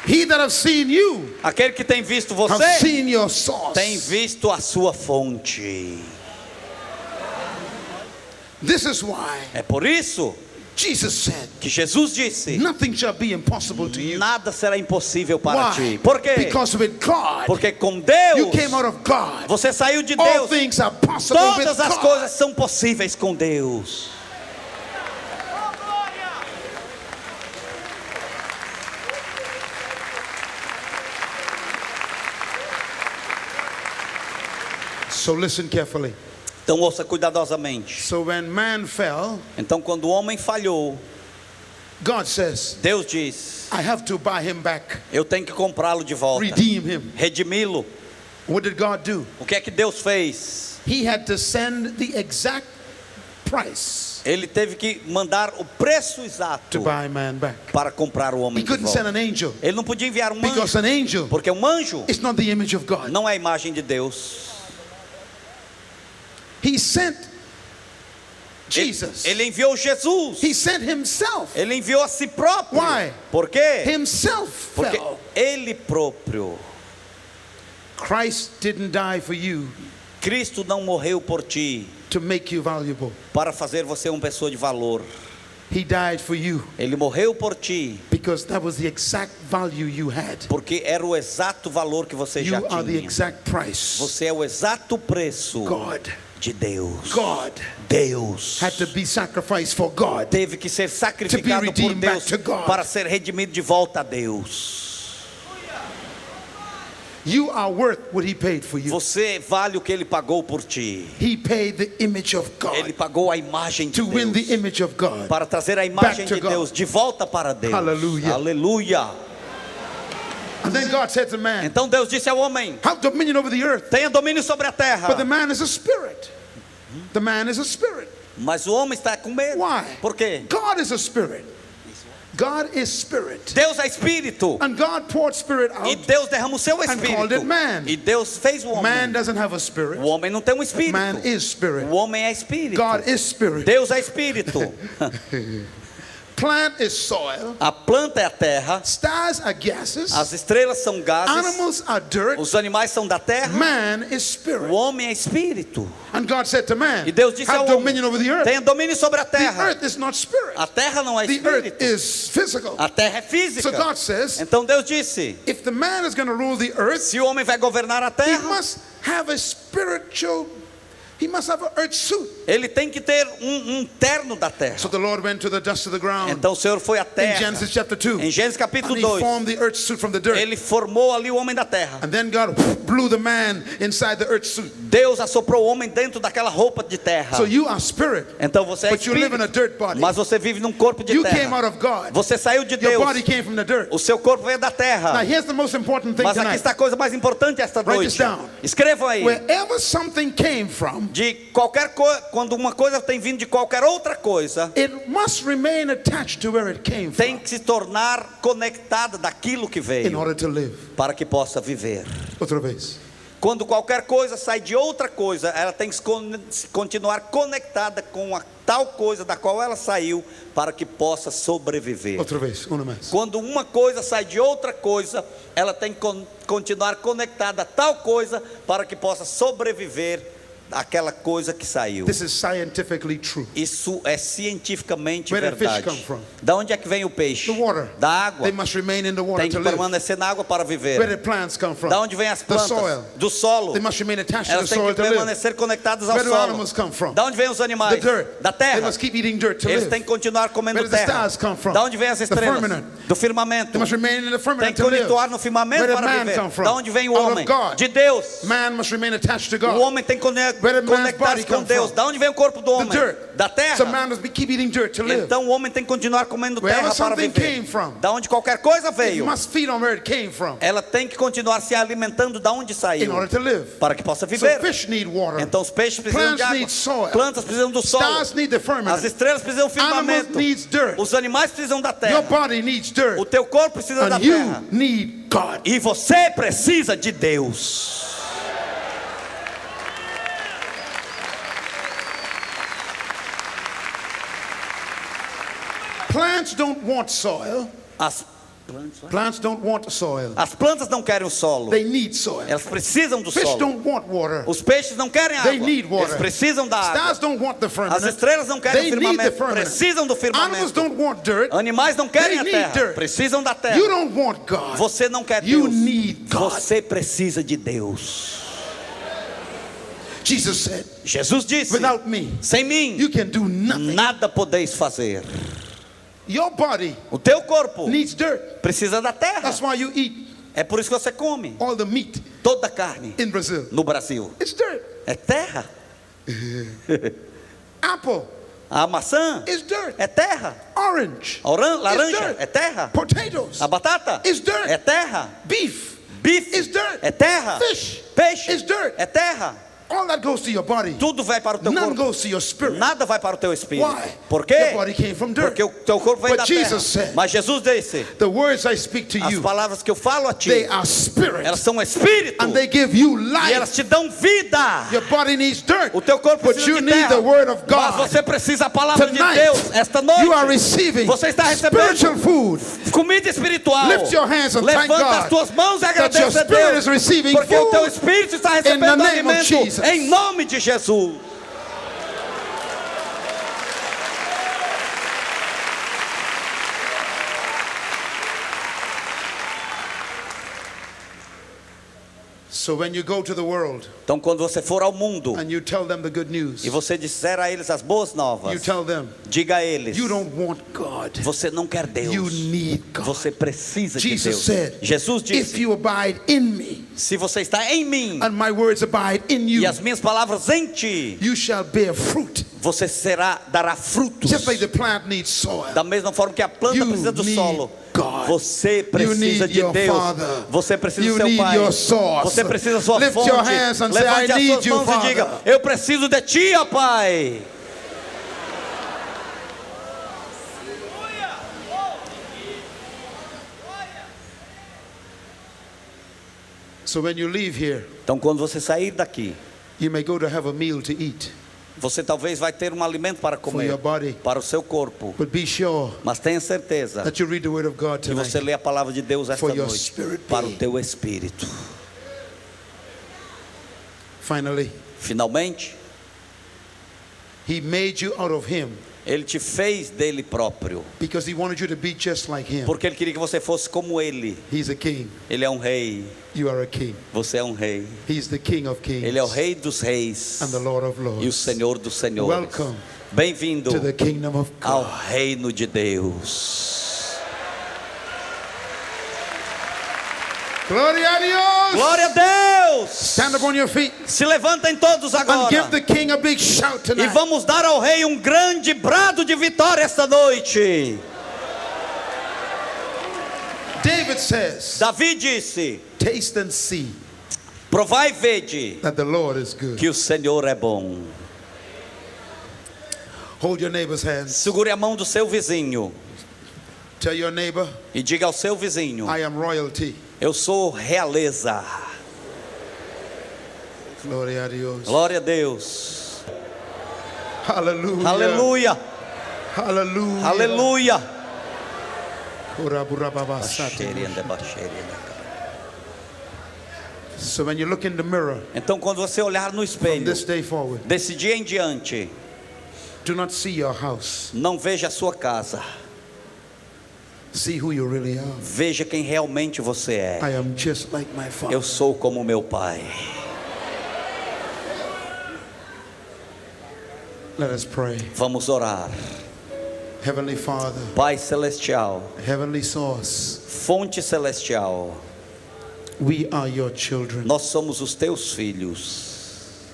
He that have seen you, Aquele que tem visto have você, seen your source. tem visto a sua fonte. This is why É por isso Jesus said, que Jesus disse: nothing shall be impossible to you. nada será impossível para Why? ti. Por quê? Because with God, Porque com you Deus, came out of God. você saiu de All Deus. things are possible with Todas as God. coisas são possíveis com Deus. So listen carefully. Então ouça cuidadosamente. So when man fell, Então quando o homem falhou, God says, Deus diz: I have to buy him back, eu tenho que comprá-lo de volta, redeem him. redimi-lo. What did God do? O que é que Deus fez? He had to send the exact price Ele teve que mandar o preço to exato buy man back. para comprar o He homem de couldn't send volta. an angel Ele não podia enviar um because anjo, an angel porque um anjo is not the image of God. não é a imagem de Deus. He sent Jesus. Ele enviou Jesus. He sent himself. Ele enviou a si próprio. Why? Por quê? Himself Porque fell. ele próprio. Christ didn't die for you Cristo não morreu por ti to make you valuable. para fazer você uma pessoa de valor. He died for you Ele morreu por ti because that was the exact value you had. porque era o exato valor que você já You are the tinha. exact price. Você é o exato preço God. de Deus. God Deus had to be sacrificed for God. teve que ser sacrificado por redeemed back Deus to God. para ser redimido de volta a Deus. You are worth what he paid for you. Você vale o que ele pagou por ti. He paid the image of Ele God pagou a imagem de to win Deus the image of God. para trazer a imagem back to de God. Deus de volta para Deus. Hallelujah. Aleluia. And then God said to man, Então Deus disse ao homem: have dominion over the earth. tenha domínio sobre a terra. But the man is a spirit. The man is a spirit. Mas o homem está com medo. Why? Por quê? God is a spirit. God is spirit. Deus é espírito. And God poured spirit E out. Deus derrama o seu called espírito. it man. E Deus fez o Man homem. doesn't have a spirit. O homem não tem um espírito. Man is spirit. O homem é espírito. God is spirit. Deus é espírito. Plant is soil. A planta é a terra. Stars are gases. As estrelas são gases. Animals are dirt. Os animais são da terra. Man is O spirit. homem é espírito. And God said to man, E Deus disse have ao homem: dominion over the earth. tenha domínio sobre a The terra. earth is not spirit. A terra não é The earth espírito. is physical. A terra é So física. God says, Então Deus disse: if the man is going to rule the earth, se o homem vai governar a he terra, must have a spiritual, he must have an earth suit. Ele tem que ter um terno da terra. So the Lord went to the dust of the ground Então o Senhor foi à in terra. Genesis chapter 2. Em Gênesis capítulo And he 2, formed the earth suit from the dirt. Ele formou ali o homem da terra. And then God blew the man inside the earth suit. Deus assoprou o homem dentro daquela roupa de terra. So you are spirit, Então você é but you live in a espírito, dirt body. mas você vive num corpo de You came out terra. of God. Você saiu de Your Deus. body came from the dirt. O seu corpo veio da Now terra. here's the most important thing Mas aqui tonight. está a coisa mais importante esta Write noite. this down. Escrevam aí. Wherever something came from, De qualquer coisa, quando uma coisa tem vindo de qualquer outra coisa, it must remain attached to where it came tem from que se tornar conectada daquilo que in veio, order to live. para que possa viver. Outra vez. Quando qualquer coisa sai de outra coisa, ela tem que se continuar conectada com a tal coisa da qual ela saiu, para que possa sobreviver. Outra vez. Una mais. Quando uma coisa sai de outra coisa, ela tem que continuar conectada a tal coisa, para que possa sobreviver àquela coisa que saiu. This is scientifically true. Isso é cientificamente Where did fish verdade. come from? Da onde é que vem o peixe? The water. Da água. They must remain in the water Tem to que live. permanecer na água para viver. Where did plants come from? Da onde vem as The plantas? soil. Do solo. They must remain attached to the Elas têm soil que to live. permanecer conectadas ao Where do solo. animals come from? Da onde vêm os The animais? dirt. Da They terra. must keep eating dirt to Eles live. têm que continuar comendo Where do the terra. stars come from? Da onde vêm as The estrelas? firmament. Do firmamento. They must remain in the Tem firmament que to live. continuar no firmamento Where did para man viver. come from? Da onde vem o Out of homem? God. De Deus. Man must remain attached to O God. homem tem que Where did man's body conectar-se com come Deus. from? Da onde vem o corpo do The homem? dirt. Da terra. So man must keep eating dirt to live. Então o homem tem que continuar comendo Wherever terra para something viver. came from, Da onde qualquer coisa it veio, must feed on where it came from ela tem que continuar se alimentando da onde in saiu, order to live. para que possa So viver. fish need water. Então os peixes precisam de Plants água, need soil. plantas precisam do solo, Stars need the as firmament. estrelas precisam do Animals firmamento, needs dirt. os animais precisam da Your terra, body needs dirt. o teu corpo precisa da And you terra, need God. e você precisa de Deus. Plants don't want soil. Plants don't want soil. As plantas não querem o solo, They need soil. elas precisam do Fish solo. don't want water. Os peixes não querem They água, need water. eles precisam da água. Stars don't want the As firmament. estrelas não querem They o need the firmamento, firmament. precisam do Animals firmamento. don't want dirt. Animais não querem They a need terra, dirt. precisam da terra. You don't want God. Você não quer You Deus, need God. você precisa de Deus. Jesus said, Jesus disse: without me, sem mim, you can do nothing. nada podeis fazer. Your body O teu corpo needs dirt. precisa da terra. That's why you eat É por isso que você come all the meat toda a carne in Brazil. no Brasil. It's dirt. É terra. Apple A maçã is dirt. é terra. Orange A laranja dirt. é terra. Potatoes A batata is dirt. é terra. Beef Bife is dirt. é terra. Fish Peixe is dirt. é terra. All that goes to your body. Tudo vai para o teu None corpo. goes to your spirit. Nada vai para o teu espírito. Why? Por Your quê? body came from dirt. Porque o teu corpo vem But da terra. Jesus said, Mas Jesus disse: the words I speak to as you, palavras que eu falo a ti, they are spirit, elas são espírito and they give you e elas life. te dão vida. Your body needs dirt, O teu corpo but precisa you de need terra. the word of Mas God. você precisa a palavra de Tonight, Deus. Esta noite, you are receiving você está recebendo spiritual food. comida espiritual. Lift your hands and thank Levanta God as tuas mãos e that your agradeça a spirit Deus. is receiving Porque o teu food espírito está in the recebendo name of alimento Jesus. em nome de Jesus. So when you go to the world Então, quando você for ao mundo and you tell them the good news, e você disser a eles as boas you novas, tell them diga a eles: you don't want God. você não quer Deus, You need God. você precisa de Jesus Deus. said, Jesus if disse: you abide in me se você está em mim and my words abide in you, e as minhas palavras em ti, you shall bear fruit. você dará frutos. Just like the plant needs soil. Da mesma forma que a planta You precisa do need solo, God. você You precisa need de your Deus. Father. Você precisa You do seu need Pai. your source. Você precisa da sua Lift fonte. your hands and say, Levante I as need suas you, mãos e diga: Father. eu preciso de ti, ó Pai. So when you leave here, Então, quando você sair daqui, you may go to have a meal to eat você talvez vai ter um alimento para for comer your body, para o seu corpo, but be sure mas tenha certeza that you read the word of God que você tonight. lê a palavra de Deus esta For your noite spirit para o being. teu espírito. Finally, Finalmente, he made you out of him Ele te fez dele próprio, because he wanted you to be just like him. porque ele queria que você fosse como ele. He's a king. Ele é um rei, You are a king. você é um rei. He's the King of kings Ele é o rei dos reis and the Lord of e o lords. Senhor dos senhores. Welcome Bem-vindo to the kingdom of ao God. reino de Deus. Glória a Deus. Glória a Deus! Stand up on your feet Se levantem todos and give agora the king a big shout e tonight. vamos dar ao rei um grande brado de vitória esta noite. David says, Davi disse: taste and see provai e vede that the Lord is good. que o Senhor é bom. Hold your neighbor's hands. Segure a mão do seu vizinho Tell your neighbor, e diga ao seu vizinho: I am royalty. eu sou realeza. Glória a Deus. Glória a Deus. Hallelujah. Aleluia. Hallelujah. Aleluia. Uraburababasata. So when you look in the mirror Então, quando você olhar no from espelho, this day forward, desse dia em diante, do not see your house. não veja a sua casa, See who you really are. veja quem realmente você é. I am just like my father. Eu sou como meu pai. Let us pray. Vamos orar. Heavenly Father, Pai celestial, heavenly source, fonte celestial, we are your children. nós somos os teus filhos.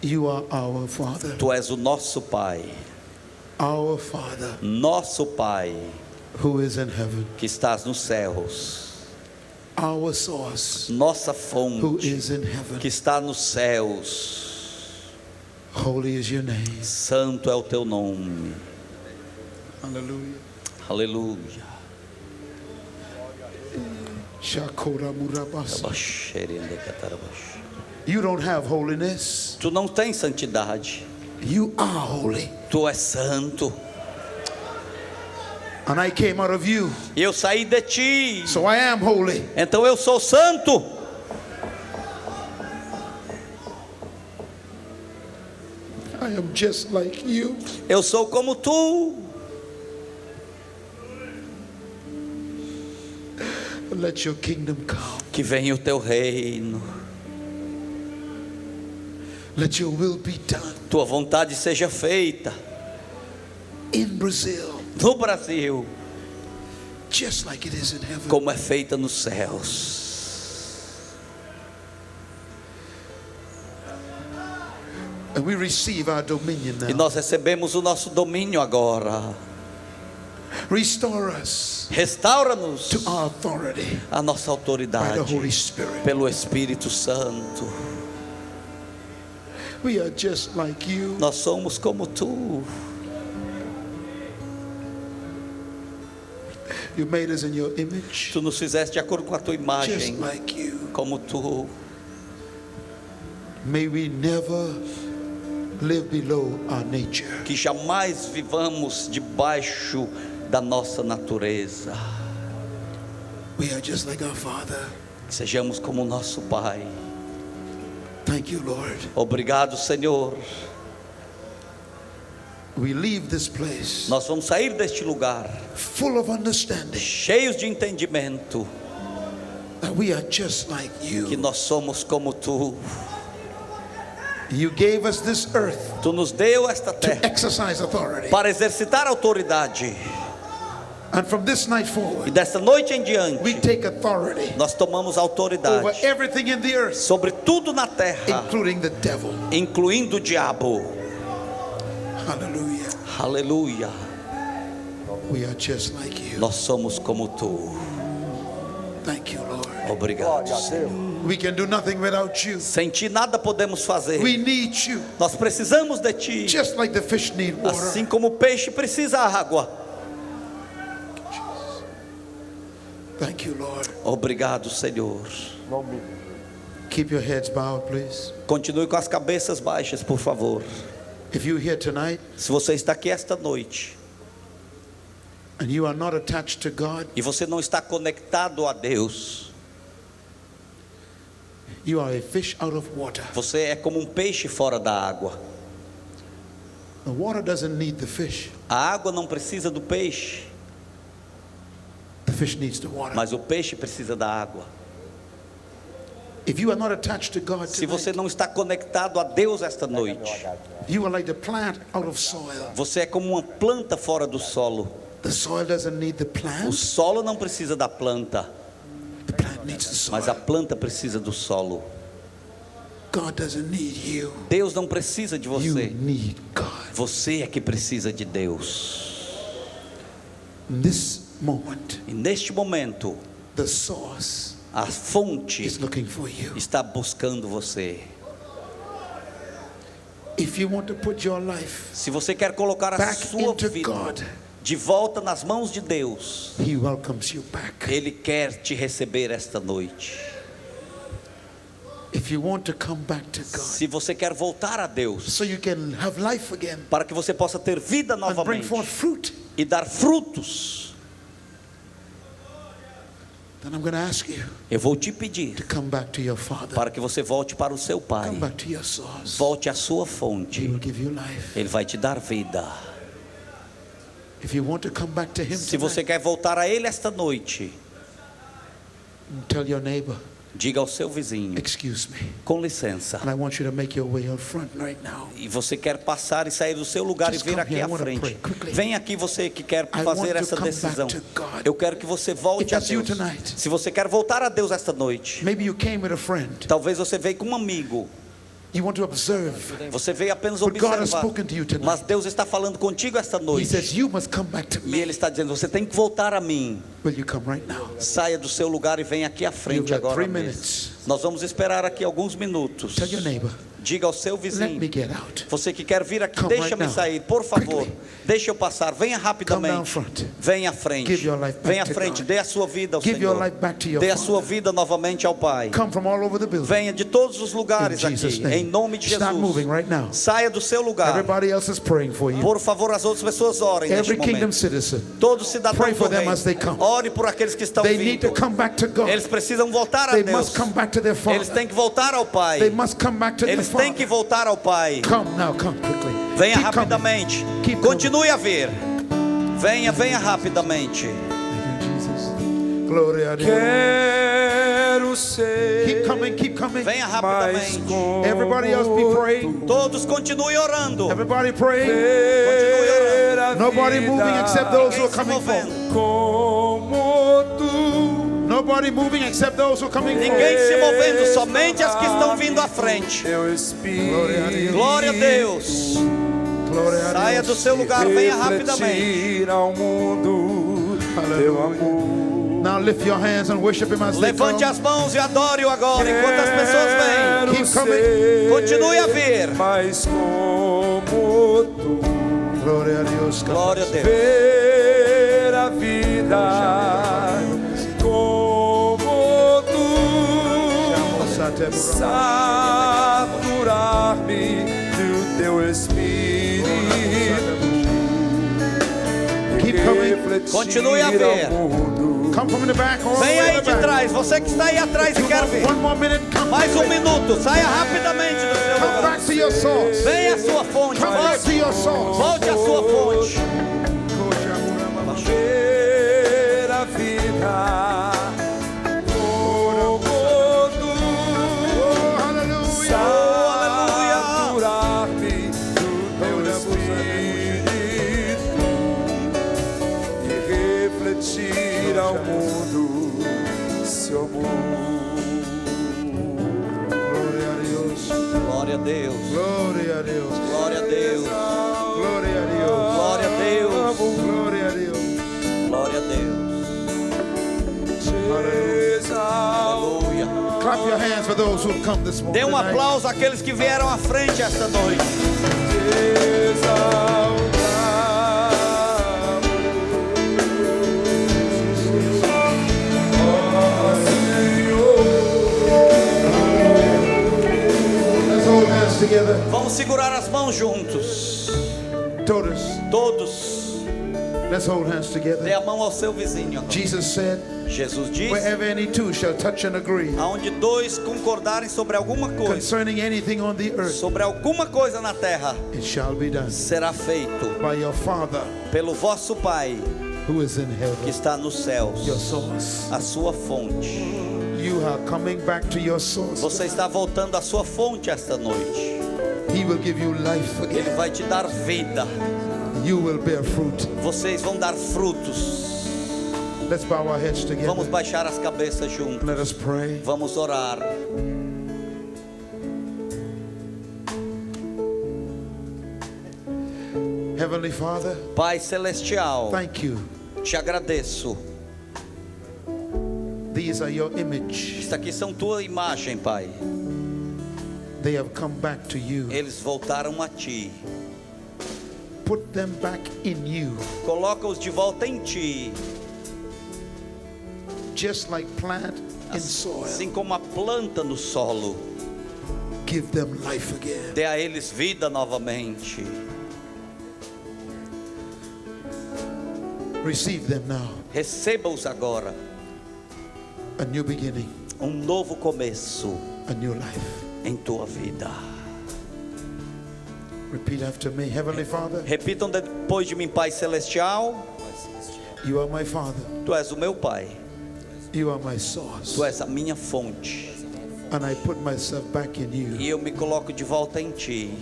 You are our Father. Tu és o nosso pai, Our Father nosso pai who is in heaven. que estás nos céus, Our source nossa who fonte is in heaven. que está nos céus. Holy is your name. Santo é o teu nome. Hallelujah. Aleluia. Shakora murabasa. Tu You don't have holiness. não tens santidade. You are holy. Tu és santo. And I came out of you. E eu saí de ti. So I am holy. Então eu sou santo. I am just like you. Eu sou como tu. Let your kingdom come. Que venha o teu reino. Let your will be done Tua vontade seja feita in Brazil, no Brasil, just like it is in heaven. como é feita nos céus. And we receive our dominion E now. nós recebemos o nosso domínio agora. Restore us Restaura-nos to our authority a nossa by the autoridade Holy Spirit. pelo Espírito Santo. We are just like you. Nós somos como tu. You made us in your image, Tu nos fizeste de acordo com a tua just imagem, like you. como tu. May we never live below our nature. Que jamais vivamos debaixo da nossa natureza. We are just like our Father. Que sejamos como o nosso Pai. Thank you, Lord. Obrigado, Senhor. We leave this place Nós vamos sair deste lugar full of understanding cheios de entendimento that we are just like que you. nós somos como tu. You gave us this earth Tu nos deu esta to terra exercise authority. para exercitar a autoridade. And from this night E forward, desta noite em we diante, take authority nós tomamos over autoridade everything in the earth, sobre tudo na terra, including the devil. incluindo o diabo. Hallelujah. Aleluia. We are just like you. Nós somos como tu. Thank you, Lord. Obrigado, Senhor. We can do nothing without you. Sem ti nada podemos fazer. We need you, Nós precisamos de ti. just like the fish need water. Assim como o peixe precisa da água. Thank you, Lord. Obrigado, Senhor. Keep your heads bowed, please. Continue com as cabeças baixas, por favor. If you're here tonight Se você está aqui esta noite and you are not attached to God, e você não está conectado a Deus, you are a fish out of water. você é como um peixe fora da água. The water doesn't need the fish. A água não precisa do peixe, The fish needs the water. mas o peixe precisa da água. If you are not attached to God Se você tonight, não está conectado a Deus esta noite, you are like the plant out of soil. você é como uma planta fora do solo. The soil doesn't need the O plant. solo não precisa da planta, The plant needs the soil. mas a planta precisa do solo. God doesn't need you. Deus não precisa de You você. need God. Você é que precisa de Deus. In this moment, E neste momento, the source a fonte is looking for you. está buscando você. If you want to put your life Se você quer colocar a back sua into vida God, de volta nas mãos de Deus, He welcomes you back. Ele quer te receber esta noite. If you want to come back to God, Se você quer voltar a Deus, so you can have life again para que você possa ter vida and bring novamente forth fruit, e dar frutos, then I'm going to ask you eu vou te pedir to come back to your Father. para que você volte para o seu Pai. Come back to your source. Volte à sua He fonte. will give you life. Ele vai te dar vida. If you want to come back to Him Se você tonight, quer voltar a Ele esta noite, tell your neighbor, diga ao seu vizinho: excuse me, com licença. and I want you to make your way out front right now. E você quer passar e sair do seu lugar Just e vir come aqui here. I à wanna frente. pray quickly. Vem aqui, você que quer I fazer want to essa come decisão. back to God. Eu quero que você If volte a that's you Deus. tonight, Se você quer voltar a Deus esta noite, maybe you came with a friend. talvez você veio com um amigo. You want to observe. Você veio apenas But God has observar. spoken to you tonight. Mas Deus está falando contigo esta He noite. says, you must come back to E me. Ele está dizendo: você tem que voltar a mim. Will you come right now? Saia do seu lugar e venha aqui à frente You've got agora 3 mesmo. minutes. Nós vamos esperar aqui alguns minutos. Tell your neighbor, Diga ao seu let vizinho: me get out. você que quer vir aqui, Come right deixa-me now. sair, por favor. Quickly. Deixa eu passar, venha Come down rapidamente. front. Venha à frente. Give your life back Venha à to frente, God. dê a sua vida ao Give your Senhor. life back to your Dê a Father. sua vida novamente ao Pai. Come from all over the building. Venha de todos os lugares In Jesus' aqui, name. em nome de Start moving Jesus. right now. Saia do seu lugar. Everybody else is praying for you. Por favor, as outras pessoas orem neste Every kingdom momento. citizen, Todos os cidadãos Pray for do them reino, as they come. ore por aqueles que estão they need to vindo. come back to God. Eles precisam voltar a They Deus. must come back to their Eles Father. têm que voltar ao Pai. They must come back to their Eles têm que Father. voltar ao Pai. Come now, come quickly. Venha Keep coming. rapidamente. Keep coming. Continue a vir. Venha, venha rapidamente. Thank you, Jesus. Glória a Deus. Quero ser Keep coming, keep coming. Venha mais rapidamente. como Everybody else be praying. Todos continuem orando. Everybody praying. ver a Nobody vida moving except those who are Ninguém se coming forward. movendo. como tu. Nobody moving except those who are coming forward. Ninguém se movendo, somente as que estão vindo à frente. Teu Espírito Glória a Deus. Glória a Saia do Deus. seu lugar, venha rapidamente. refletir ao mundo teu amor. Now lift your hands and worship Him as they Levante come. as mãos e adore-o agora, enquanto as pessoas vêm. Keep coming. ser Continue a vir. mais como tu. Glória a Deus. Glória a Deus. Ver a vida como tu. Saturar-me do teu Espírito. Keep coming. Refletir Continue a ver. ao mundo. Come from the back. All the Vem way aí in the de back. trás, você que está aí atrás e quer vir. One more minute. Come Mais back. minuto, saia rapidamente do seu Come lugar. back to your source. Venha à sua fonte, Come back to volte, your source. volte à sua fonte. Ver a vida como tu. Oh, hallelujah. Saturar-me do teu Espírito e refletir ao mundo seu amor. Glória a Deus. Glória a Deus, Glória a Deus. glória a Deus, Glória a Deus. glória a Deus, Glória a Deus. glória a Deus. Exaltar. Aleluia. Clap your hands for those who have come this morning. Dê um tonight. aplauso àqueles que vieram à frente esta noite. Let's hold hands together. Vamos segurar as mãos juntos. Todos. Todos. Let's hold hands Dê together. a mão ao seu vizinho agora. Jesus said, Jesus diz: wherever any two shall touch and agree aonde dois concordarem sobre alguma coisa, concerning anything on the earth, sobre alguma coisa na terra, it shall be done será feito by your Father pelo vosso Pai who is in que heaven. está nos céus, Your source. a sua fonte. You are coming back to your source. Você está voltando à sua fonte esta noite. He will give you life Ele again. vai te dar vida. You will bear fruit. Vocês vão dar frutos. Let's bow our heads Vamos together. baixar as cabeças juntos. Let us pray. Vamos orar. Heavenly Father, Pai celestial, thank you. te agradeço. These are your image. Isso aqui são tua imagem, Pai. They have come back to you. Eles voltaram a ti. Put them back in you. Coloca-os de volta em ti. Just like plant in soil. Assim como a planta no solo. Give them life again. Dê a eles vida novamente. Receive them now. Receba-os agora. A new beginning. Novo começo A new life. em tua vida. Repeat after me. Heavenly Father, Repitam depois de mim, Pai celestial. you are my Father. Tu és o meu Pai. You are my source. Tu és a minha fonte. And I put myself back in you. E eu me coloco de volta em ti.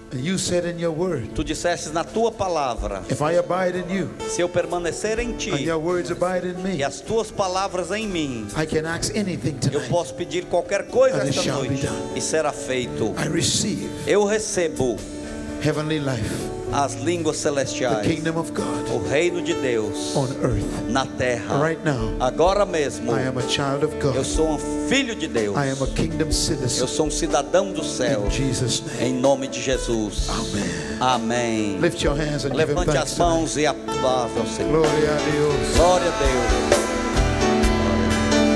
And you said in your word, Tu disseste na tua palavra: if I abide in you se eu permanecer em ti and your words abide in e me, as tuas palavras em mim, I can ask anything eu tonight. posso pedir qualquer coisa And it esta shall be noite done. e será feito. I receive Eu recebo heavenly life, as línguas the celestiais, kingdom of God o reino de Deus on earth. na terra. Right now, Agora mesmo, I am a child of eu God. sou um filho de Deus. I am a kingdom Eu citizen. sou um cidadão do céu. In Jesus' name. Em nome de Jesus. Amen. Amém. Lift your hands and give him Levante thanks as tonight. mãos e a paz ao Senhor. Gloria a Deus. Glória a Deus.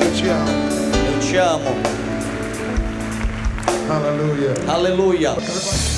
Eu te amo. Eu te amo. Hallelujah. Aleluia. Everybody